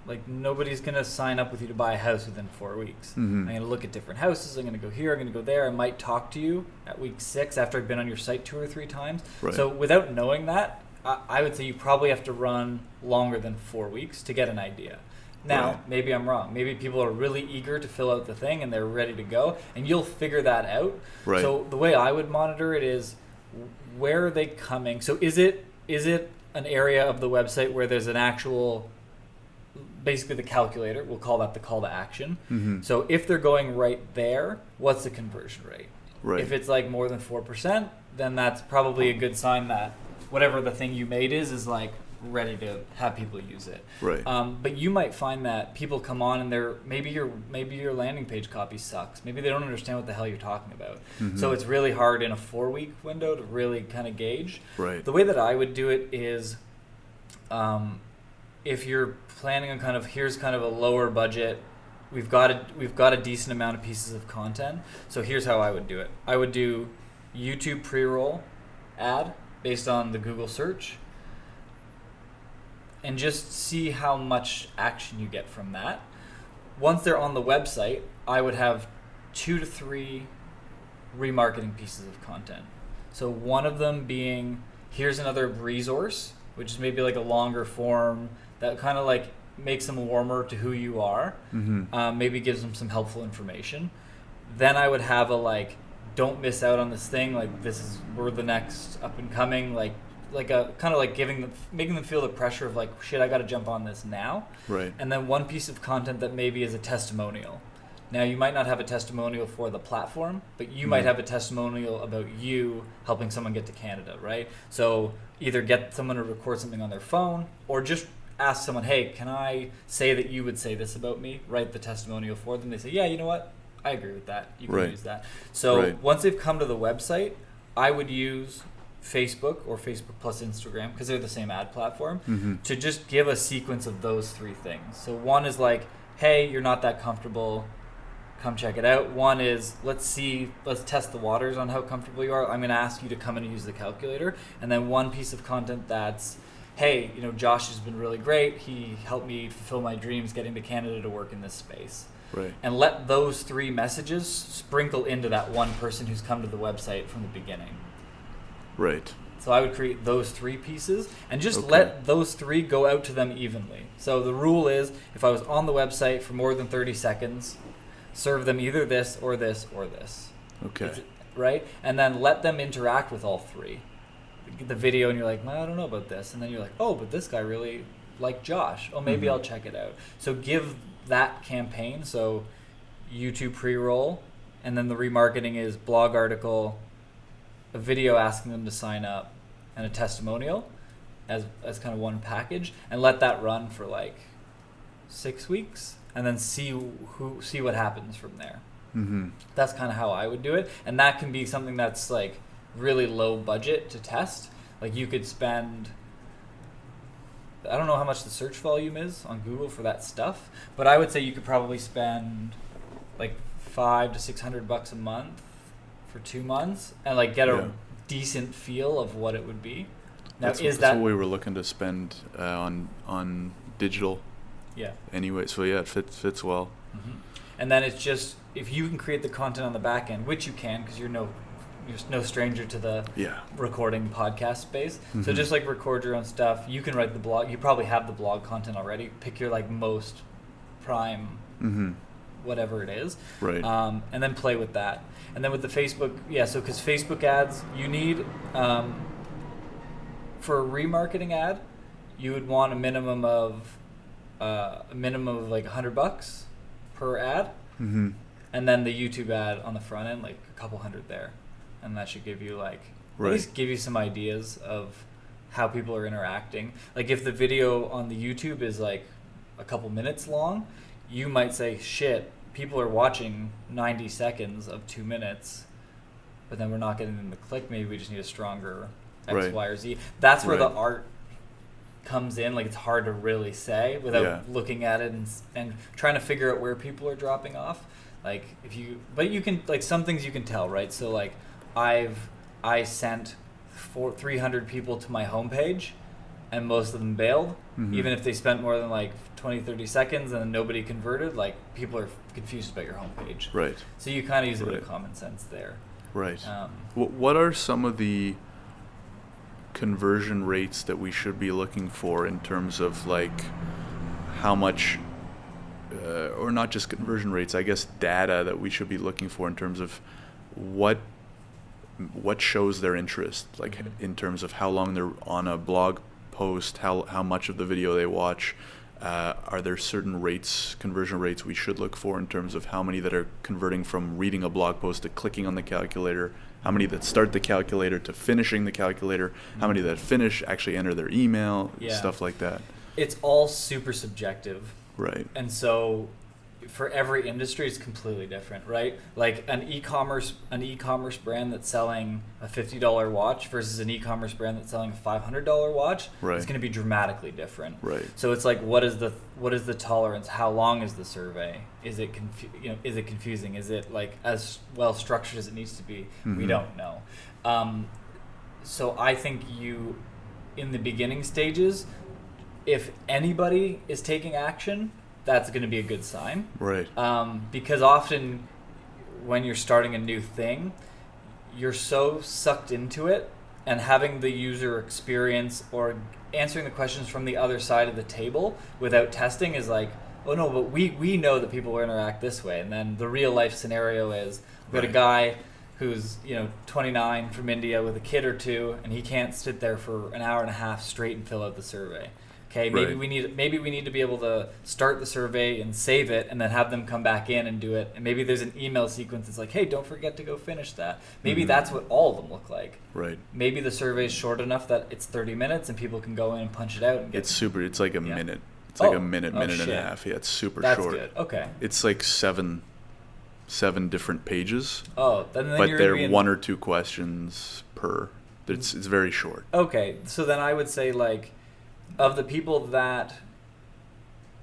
Like, nobody's going to sign up with you to buy a house within 4 weeks. Mm-hmm. I'm going to look at different houses. I'm going to go here. I'm going to go there. I might talk to you at week 6 after I've been on your site 2 or 3 times. Right. So without knowing that, I would say you probably have to run longer than 4 weeks to get an idea. Now, maybe I'm wrong. Maybe people are really eager to fill out the thing and they're ready to go, and you'll figure that out. Right. So the way I would monitor it is, where are they coming? So is it an area of the website where there's an actual, basically the calculator, we'll call that the call to action. Mm-hmm. So if they're going right there, what's the conversion rate? Right. If it's like more than 4%, then that's probably a good sign that whatever the thing you made is like ready to have people use it. Right. But you might find that people come on and they're maybe your landing page copy sucks. Maybe they don't understand what the hell you're talking about. Mm-hmm. So it's really hard in a 4-week window to really kind of gauge. Right. The way that I would do it is, if you're planning on here's kind of a lower budget, we've got a decent amount of pieces of content. So here's how I would do it. I would do YouTube pre-roll ad based on the Google search, and just see how much action you get from that. Once they're on the website, I would have 2 to 3 remarketing pieces of content. So one of them being, here's another resource, which is maybe like a longer form that kind of like makes them warmer to who you are, maybe gives them some helpful information. Then I would have a like, don't miss out on this thing. Like we're the next up and coming. Like a kind of like making them feel the pressure of like, shit, I got to jump on this now. Right. And then one piece of content that maybe is a testimonial. Now you might not have a testimonial for the platform, but you might have a testimonial about you helping someone get to Canada, right? So either get someone to record something on their phone, or just ask someone, hey, can I say that you would say this about me? Write the testimonial for them. They say, yeah, you know what? I agree with that. You can use that. So once they've come to the website, I would use Facebook or Facebook plus Instagram, because they're the same ad platform, to just give a sequence of those three things. So one is like, hey, you're not that comfortable, come check it out. One is, let's test the waters on how comfortable you are. I'm going to ask you to come in and use the calculator. And then one piece of content that's, hey, Josh has been really great. He helped me fulfill my dreams getting to Canada to work in this space. Right. And let those three messages sprinkle into that one person who's come to the website from the beginning. Right. So I would create those three pieces and just let those three go out to them evenly. So the rule is, if I was on the website for more than 30 seconds, serve them either this or this or this. Okay. Right? And then let them interact with all three. The video, and you're like, well, I don't know about this. And then you're like, oh, but this guy really liked Josh. Oh, maybe I'll check it out. So give that campaign. So YouTube pre-roll, and then the remarketing is blog article, a video asking them to sign up, and a testimonial as kind of one package, and let that run for like 6 weeks, and then see what happens from there. That's kind of how I would do it, and that can be something that's like really low budget to test. Like you could spend, I don't know how much the search volume is on Google for that stuff, but I would say you could probably spend like $500 to $600 a month for 2 months and like get a decent feel of what it would be. Now, that's what we were looking to spend on digital. Yeah. Anyway, so yeah, it fits well. And then it's just, if you can create the content on the back end, which you can, because you're no stranger to the recording podcast space. So just like record your own stuff. You can write the blog. You probably have the blog content already. Pick your like most prime, whatever it is. Right. And then play with that. And then with the Facebook, so because Facebook ads, you need, for a remarketing ad, you would want a minimum of like $100 per ad. And then the YouTube ad on the front end, like a couple hundred there. And that should give you like, at least give you some ideas of how people are interacting. Like if the video on the YouTube is like a couple minutes long, you might say, shit, people are watching 90 seconds of 2 minutes, but then we're not getting them to click. Maybe we just need a stronger X, Y, or Z. That's where the art comes in. Like it's hard to really say without looking at it and trying to figure out where people are dropping off. Like but you can, like some things you can tell, right? So like I sent 300 people to my homepage, and most of them bailed, even if they spent more than like 20-30 seconds, and then nobody converted. Like people are confused about your homepage, right? So you kind of use a bit of common sense there, right? What are some of the conversion rates that we should be looking for in terms of like how much, or not just conversion rates, I guess data that we should be looking for in terms of what shows their interest, like in terms of how long they're on a blog post, how much of the video they watch. Are there certain conversion rates we should look for in terms of how many that are converting from reading a blog post to clicking on the calculator, how many that start the calculator to finishing the calculator, how many that finish actually enter their email, stuff like that? It's all super subjective. Right. And so for every industry, it's completely different, right? Like an e-commerce brand that's selling a $50 watch versus an e-commerce brand that's selling a $500 watch, it's going to be dramatically different. Right. So it's like, what is the tolerance? How long is the survey? Is it is it confusing? Is it like as well structured as it needs to be? We don't know. So I think in the beginning stages, if anybody is taking action, that's going to be a good sign. Right. Because often when you're starting a new thing, you're so sucked into it and having the user experience or answering the questions from the other side of the table without testing is like, oh no, but we know that people will interact this way. And then the real life scenario is we've got a guy who's 29 from India with a kid or two, and he can't sit there for an hour and a half straight and fill out the survey. Okay, maybe we need to be able to start the survey and save it, and then have them come back in and do it. And maybe there's an email sequence that's like, hey, don't forget to go finish that. Maybe that's what all of them look like. Right. Maybe the survey is short enough that it's 30 minutes and people can go in and punch it out. And it's like a minute. It's like a minute and a half. Yeah, it's super that's short. That's good. Okay. It's like seven different pages. Oh, then but they're one or two questions per. It's very short. Okay, so then I would say like, of the people that...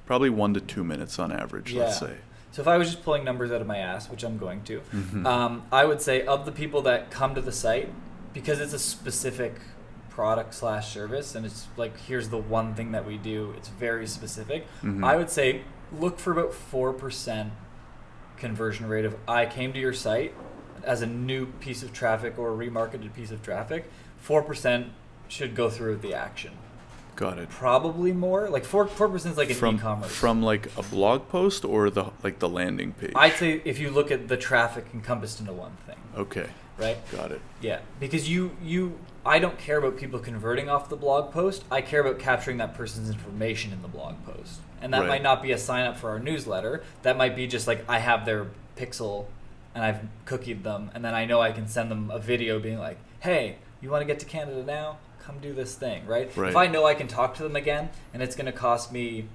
Probably 1 to 2 minutes on average, let's say. So if I was just pulling numbers out of my ass, which I'm going to, I would say of the people that come to the site, because it's a specific product/service, and it's like, here's the one thing that we do, it's very specific, I would say look for about 4% conversion rate of I came to your site as a new piece of traffic or a remarketed piece of traffic. 4% should go through the action. Got it. Probably more. Like 4% is like an e-commerce. From like a blog post or the landing page? I'd say if you look at the traffic encompassed into one thing. Okay. Right? Got it. Yeah. Because I don't care about people converting off the blog post. I care about capturing that person's information in the blog post. And that might not be a sign up for our newsletter. That might be just like, I have their pixel and I've cookied them, and then I know I can send them a video being like, hey, you want to get to Canada now? Come do this thing, right? If I know I can talk to them again and it's going to cost me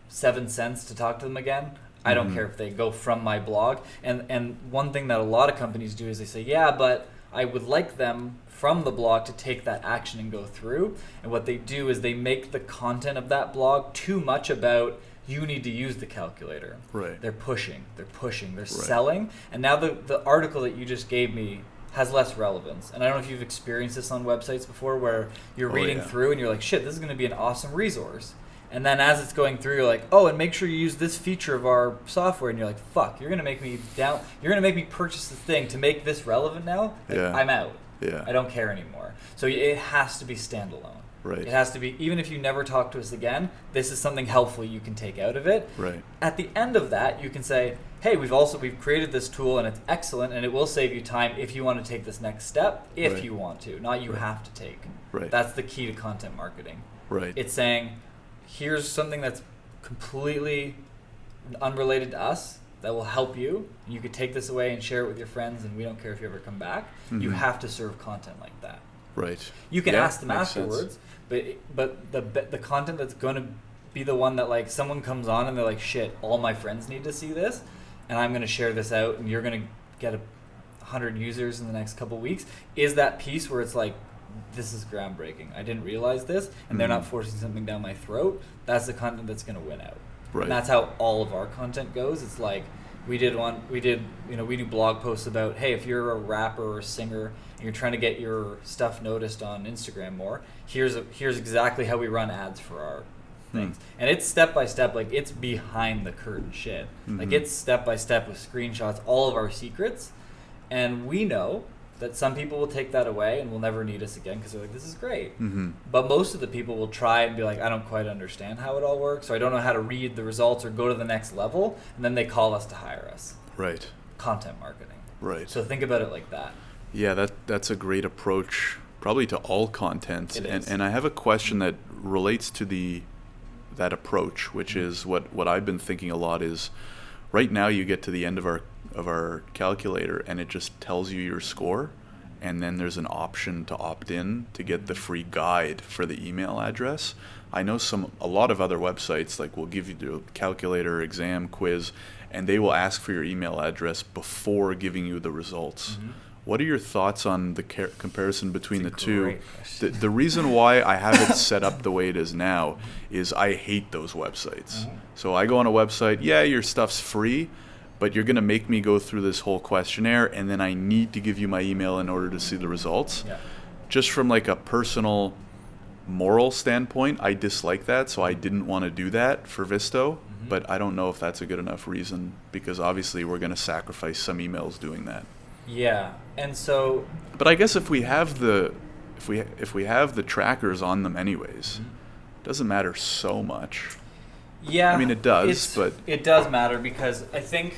7 cents to talk to them again, I don't care if they go from my blog. And one thing that a lot of companies do is they say, yeah, but I would like them from the blog to take that action and go through. And what they do is they make the content of that blog too much about, you need to use the calculator. Right. They're pushing, they're selling. And now the article that you just gave me has less relevance. And I don't know if you've experienced this on websites before, where you're reading through and you're like, shit, this is going to be an awesome resource. And then as it's going through, you're like, oh, and make sure you use this feature of our software. And you're like, fuck, you're going to make me purchase the thing to make this relevant now? Like, I'm out. Yeah. I don't care anymore. So it has to be standalone. Right. It has to be, even if you never talk to us again, this is something helpful you can take out of it. Right. At the end of that, you can say, hey, we've created this tool and it's excellent, and it will save you time if you want to take this next step, if you want to, not you have to take. Right. That's the key to content marketing. Right. It's saying, here's something that's completely unrelated to us that will help you. You could take this away and share it with your friends, and we don't care if you ever come back. You have to serve content like that. Right. You can ask them afterwards, but the content that's going to be the one that, like, someone comes on and they're like, shit, all my friends need to see this, and I'm going to share this out, and you're going to get 100 users in the next couple weeks, is that piece where it's like, this is groundbreaking. I didn't realize this, and they're not forcing something down my throat. That's the content that's going to win out. Right. And that's how all of our content goes. It's like, we do blog posts about, hey, if you're a rapper or a singer and you're trying to get your stuff noticed on Instagram more, here's exactly how we run ads for our things. And it's step by step, like, it's behind the curtain shit. Like, it's step by step with screenshots, all of our secrets. And we know that some people will take that away and will never need us again because they're like, this is great. But most of the people will try and be like, I don't quite understand how it all works, or I don't know how to read the results or go to the next level, and then they call us to hire us. Right. Content marketing. Right. So think about it like that. Yeah, that's a great approach, probably to all content. It is. And I have a question that relates to that approach, which is what I've been thinking a lot is, right now you get to the end of our calculator and it just tells you your score, and then there's an option to opt in to get the free guide for the email address. I know a lot of other websites like will give you the calculator exam quiz, and they will ask for your email address before giving you the results. What are your thoughts on the comparison between the two? The reason why I have it set up the way it is now is I hate those websites. So I go on a website, your stuff's free, but you're going to make me go through this whole questionnaire, and then I need to give you my email in order to see the results. Just from like a personal moral standpoint, I dislike that, so I didn't want to do that for Visto, but I don't know if that's a good enough reason, because obviously we're going to sacrifice some emails doing that. Yeah. And so, But I guess if we have the trackers on them anyways, it doesn't matter so much. yeah, I mean, it does, but it does matter because I think.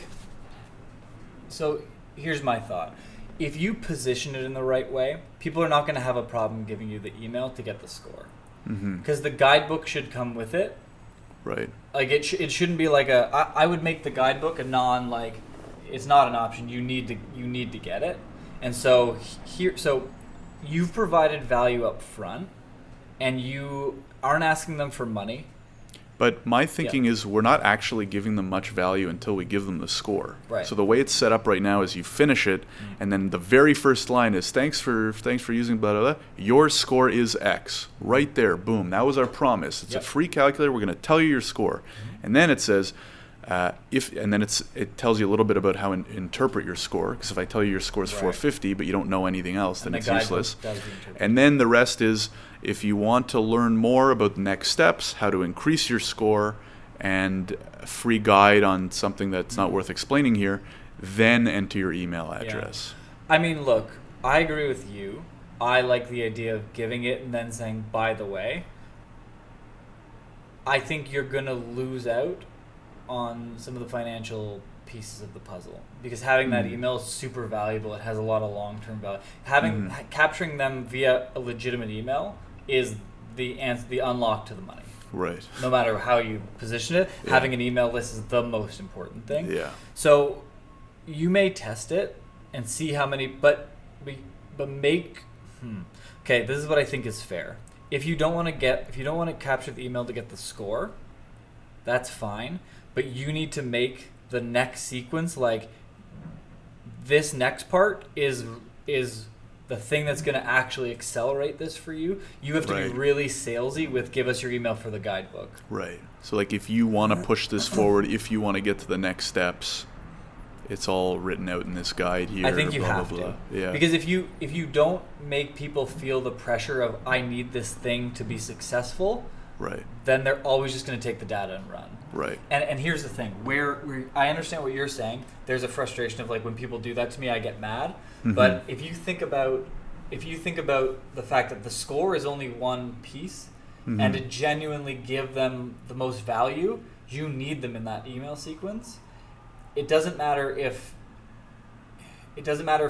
So here's my thought: if you position it in the right way, people are not going to have a problem giving you the email to get the score, because the guidebook should come with it. right. Like it shouldn't be like I would make the guidebook a non like, it's not an option. You need to get it, and so you've provided value up front, and you aren't asking them for money. But my thinking is we're not actually giving them much value until we give them the score. Right. So the way it's set up right now is you finish it, and then the very first line is thanks for using blah, blah, blah. Your score is X. Right there, boom. That was our promise. It's a free calculator. We're going to tell you your score. And then it says, it tells you a little bit about how to interpret your score. Because if I tell you your score is 450, but you don't know anything else, then it's useless. And then the rest is, if you want to learn more about the next steps, how to increase your score, and a free guide on something that's not worth explaining here, then enter your email address. Yeah. I mean, look, I agree with you. I like the idea of giving it and then saying, by the way. I think you're going to lose out on some of the financial pieces of the puzzle, because having that email is super valuable. It has a lot of long-term value. Capturing them via a legitimate email is the unlock to the money. Right. No matter how you position it, having an email list is the most important thing. Yeah. So you may test it and see how many, but make. Okay, this is what I think is fair. If you don't want to capture the email to get the score, that's fine. But you need to make the next sequence, like, this next part is the thing that's going to actually accelerate this for you. You have to be really salesy with give us your email for the guidebook. Right. So like if you want to push this forward, if you want to get to the next steps, it's all written out in this guide here. I think you have to. Yeah. Because if you don't make people feel the pressure of I need this thing to be successful, right, then they're always just going to take the data and run. Right. And here's the thing, where I understand what you're saying. There's a frustration of like when people do that to me, I get mad. But if you think about the fact that the score is only one piece, and to genuinely give them the most value, you need them in that email sequence. It doesn't matter if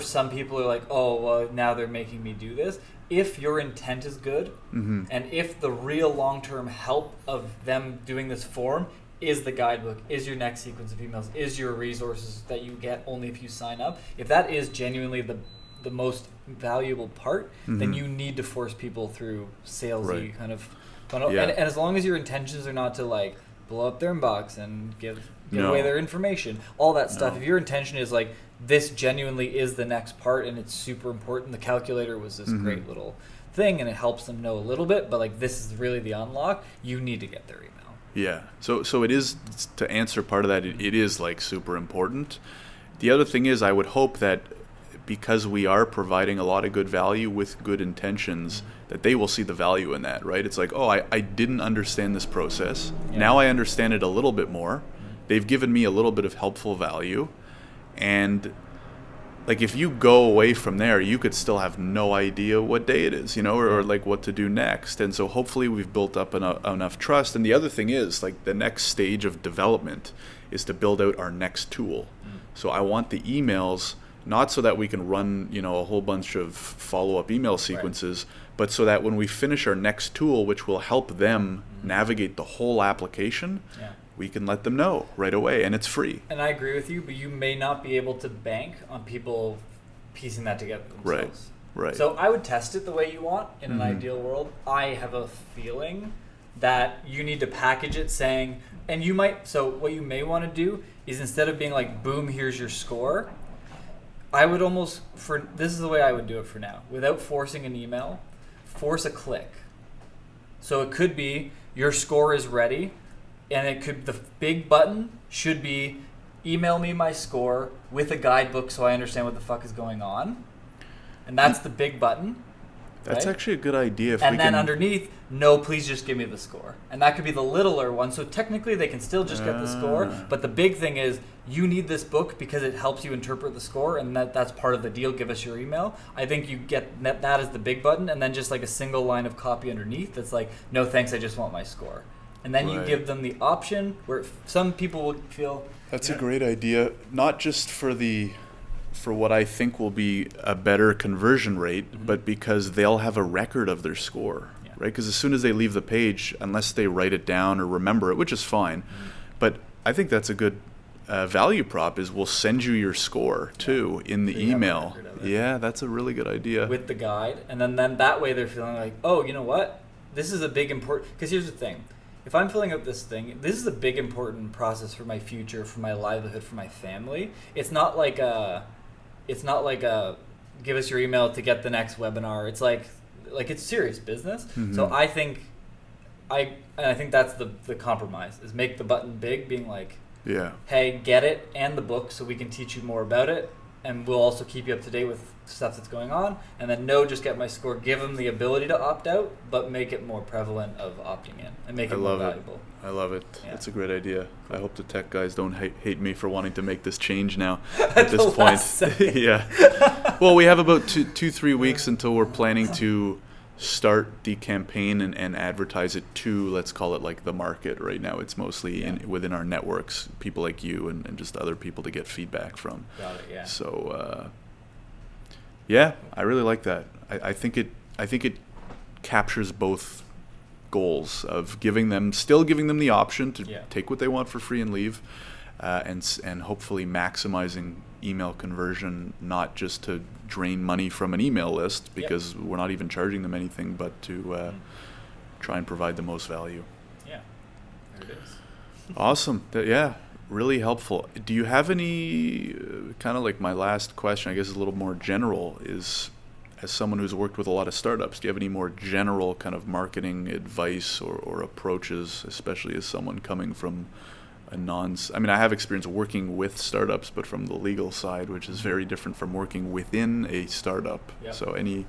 some people are like, oh, well, now they're making me do this. If your intent is good, and if the real long-term help of them doing this form is the guidebook, is your next sequence of emails, is your resources that you get only if you sign up, if that is genuinely the most valuable part, then you need to force people through salesy kind of funnel. And as long as your intentions are not to like blow up their inbox and give away their information, all that stuff. If your intention is like, this genuinely is the next part and it's super important, the calculator was this great little thing and it helps them know a little bit, but like this is really the unlock, you need to get their email. Yeah. So it is, to answer part of that, it is like super important. The other thing is, I would hope that because we are providing a lot of good value with good intentions, that they will see the value in that, right? It's like, oh, I didn't understand this process. Now I understand it a little bit more. They've given me a little bit of helpful value. And like if you go away from there, you could still have no idea what day it is, or like what to do next. And so hopefully we've built up enough trust. And the other thing is, like, the next stage of development is to build out our next tool. So I want the emails not so that we can run, a whole bunch of follow-up email sequences, but so that when we finish our next tool, which will help them navigate the whole application, we can let them know right away, and it's free. And I agree with you, but you may not be able to bank on people piecing that together themselves. Right. So I would test it the way you want in an ideal world. I have a feeling that you need to package it saying, and you might, so what you may want to do is instead of being like, boom, here's your score, I would almost, this is the way I would do it for now. Without forcing an email, force a click. So it could be, your score is ready, and the big button should be email me my score with a guidebook so I understand what the fuck is going on. And that's the big button. That's right? actually a good idea. If And we then can, underneath, no, please just give me the score. And that could be the littler one. So technically they can still just get the score. But the big thing is you need this book because it helps you interpret the score. And that's part of the deal. Give us your email. I think you get that as the big button. And then just like a single line of copy underneath that's like, no thanks, I just want my score. And then you give them the option where some people would feel... That's a great idea. Not just for what I think will be a better conversion rate, but because they'll have a record of their score, right? Because as soon as they leave the page, unless they write it down or remember it, which is fine, but I think that's a good value prop is we'll send you your score too in the email. Yeah, that's a really good idea. With the guide. And then that way they're feeling like, oh, you know what? This is a big important... Because here's the thing. If I'm filling out this thing, this is a big important process for my future, for my livelihood, for my family. It's not like a give us your email to get the next webinar. It's like it's serious business. So I think that's the compromise is make the button big, being like, hey, get it and the book so we can teach you more about it, and we'll also keep you up to date with stuff that's going on. And then no, just get my score. Give them the ability to opt out, but make it more prevalent of opting in and make it more valuable. I love it. Yeah. It's a great idea. Cool. I hope the tech guys don't hate me for wanting to make this change now at this point. Yeah. Well, we have about 2-3 weeks until we're planning to start the campaign and advertise it to, let's call it like the market. Right now it's mostly within our networks, people like you and just other people to get feedback from. Got it, yeah. So I really like that. I think it captures both goals of still giving them the option to take what they want for free and leave, and hopefully maximizing email conversion, not just to drain money from an email list because we're not even charging them anything, but to try and provide the most value. Yeah, there it is. Awesome. Really helpful. Do you have any kind of like my last question, I guess is a little more general, is as someone who's worked with a lot of startups, do you have any more general kind of marketing advice or approaches, especially as someone coming from I have experience working with startups, but from the legal side, which is very different from working within a startup. Yep. So any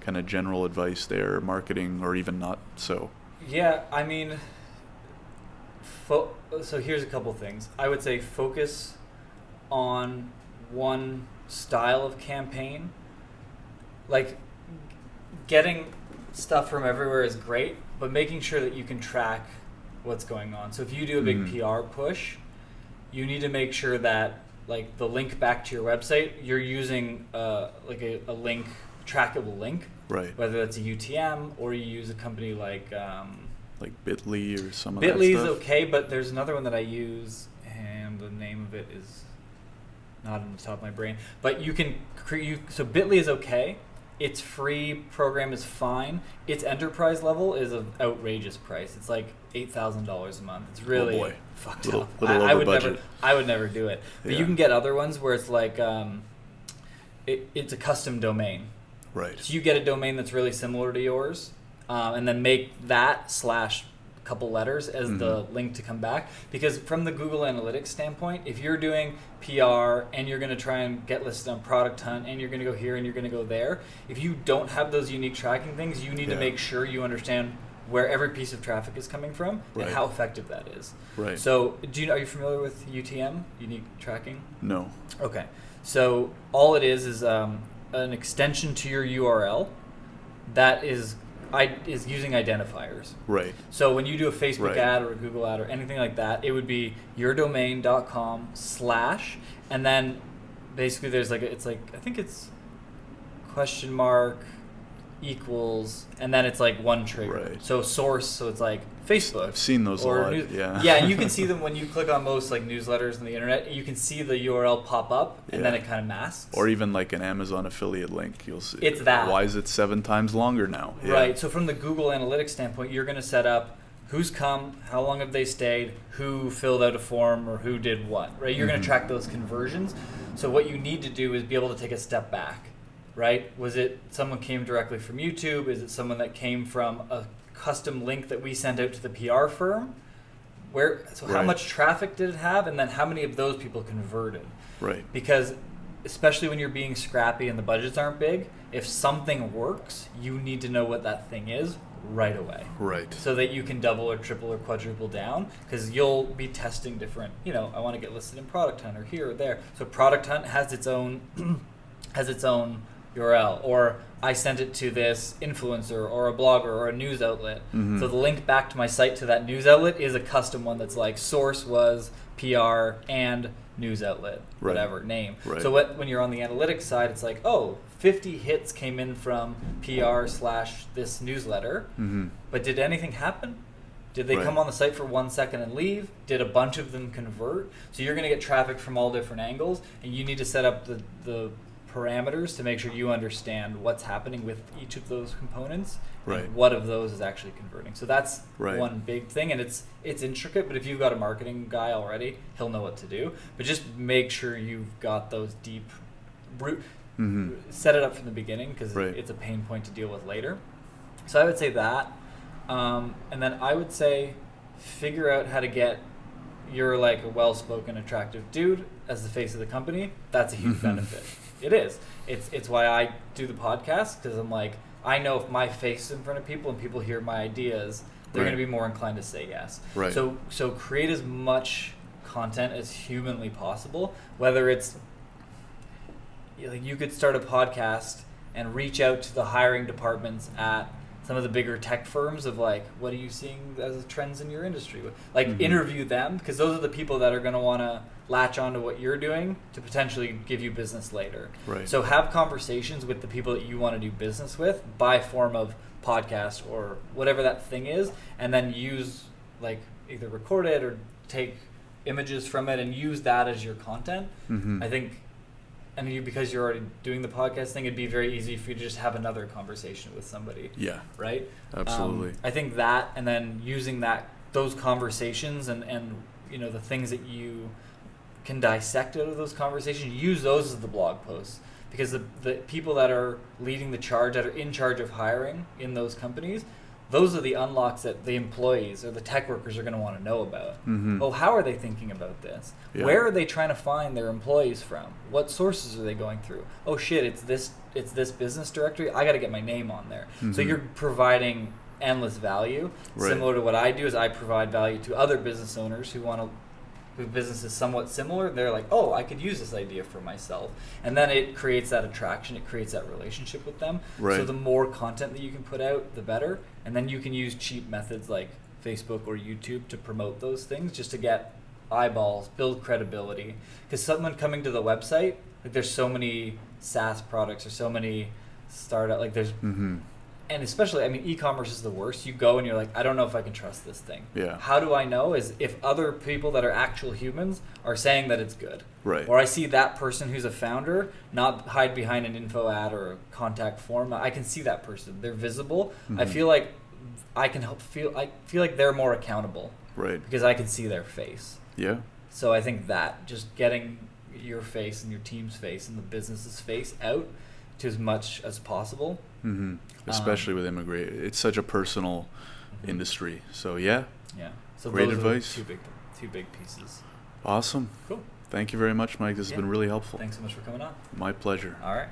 kind of general advice there, marketing or even not so? Yeah, I mean, so here's a couple things. I would say focus on one style of campaign. Like, getting stuff from everywhere is great, but making sure that you can track what's going on. So if you do a big PR push, you need to make sure that like the link back to your website, you're using like a link, trackable link, right? Whether that's a UTM or you use a company like Bitly or some of Bitly that stuff. is okay, but there's another one that I use, and the name of it is not on the top of my brain. But you can so Bitly is okay. Its free program is fine. Its enterprise level is an outrageous price. It's like $8,000 a month. It's really fucked up. I would never do it. But you can get other ones where it's like it's a custom domain. Right. So you get a domain that's really similar to yours, and then make that / couple letters as the link to come back. Because from the Google Analytics standpoint, if you're doing PR and you're going to try and get listed on Product Hunt and you're going to go here and you're going to go there, if you don't have those unique tracking things, you need to make sure you understand where every piece of traffic is coming from and how effective that is. Right. So are you familiar with UTM, unique tracking? No. Okay. So all it is an extension to your URL that is using identifiers. Right. So when you do a Facebook ad or a Google ad or anything like that, it would be yourdomain.com / and then basically there's I think it's $ equals, and then it's like one trigger. Right. So source, so it's like Facebook. I've seen those a lot. Yeah, and you can see them when you click on most like newsletters on the internet. You can see the URL pop up, and then it kind of masks. Or even like an Amazon affiliate link, you'll see. It's that. Why is it 7 times longer now? Yeah. Right. So from the Google Analytics standpoint, you're going to set up who's come, how long have they stayed, who filled out a form, or who did what. Right. You're going to track those conversions. So what you need to do is be able to take a step back. Right? Was it someone came directly from YouTube? Is it someone that came from a custom link that we sent out to the PR firm? How much traffic did it have? And then how many of those people converted? Right. Because especially when you're being scrappy and the budgets aren't big, if something works, you need to know what that thing is right away. Right. So that you can double or triple or quadruple down, because you'll be testing different, I want to get listed in Product Hunt or here or there. So Product Hunt has its own URL, or I sent it to this influencer or a blogger or a news outlet. Mm-hmm. So the link back to my site to that news outlet is a custom one that's like source was PR and news outlet, whatever name. Right. So when you're on the analytics side, it's like, 50 hits came in from PR/this newsletter, but did anything happen? Did they come on the site for 1 second and leave? Did a bunch of them convert? So you're going to get traffic from all different angles, and you need to set up the parameters to make sure you understand what's happening with each of those components and what of those is actually converting. So that's one big thing, and it's intricate, but if you've got a marketing guy already, he'll know what to do. But just make sure you've got those deep root. Set it up from the beginning, because it's a pain point to deal with later. So I would say that, and then I would say figure out how to get you're like a well-spoken, attractive dude as the face of the company. That's a huge benefit. It is. It's why I do the podcast, because I'm like, I know if my face is in front of people and people hear my ideas, they're going to be more inclined to say yes. Right. So create as much content as humanly possible, whether it's like you could start a podcast and reach out to the hiring departments at some of the bigger tech firms of like, what are you seeing as trends in your industry? Like interview them, because those are the people that are going to want to latch onto what you're doing to potentially give you business later. Right. So have conversations with the people that you want to do business with by form of podcast or whatever that thing is, and then use like either record it or take images from it and use that as your content. I think, and because you're already doing the podcast thing, it'd be very easy for you to just have another conversation with somebody. Yeah. Right? Absolutely. I think that, and then using those conversations and the things that you can dissect out of those conversations, use those as the blog posts. Because the people that are leading the charge, that are in charge of hiring in those companies, those are the unlocks that the employees or the tech workers are going to want to know about. How are they thinking about this? Yeah. Where are they trying to find their employees from? What sources are they going through? Oh shit, it's this business directory. I got to get my name on there. So you're providing endless value. Similar to what I do is I provide value to other business owners who business is somewhat similar. They're like, I could use this idea for myself. And then it creates that attraction. It creates that relationship with them. So the more content that you can put out, the better. And then you can use cheap methods like Facebook or YouTube to promote those things just to get eyeballs, build credibility. Because someone coming to the website, like there's so many SaaS products or so many startup, like there's... And especially, e-commerce is the worst. You go and you're like, I don't know if I can trust this thing. Yeah. How do I know? Is if other people that are actual humans are saying that it's good. Right. Or I see that person who's a founder not hide behind an info ad or a contact form. I can see that person. They're visible. I feel like I feel like they're more accountable. Right. Because I can see their face. Yeah. So I think that just getting your face and your team's face and the business's face out to as much as possible. Especially with immigrant, it's such a personal industry. So yeah. So great those advice. Are two big pieces. Awesome. Cool. Thank you very much, Mike. This has been really helpful. Thanks so much for coming on. My pleasure. All right.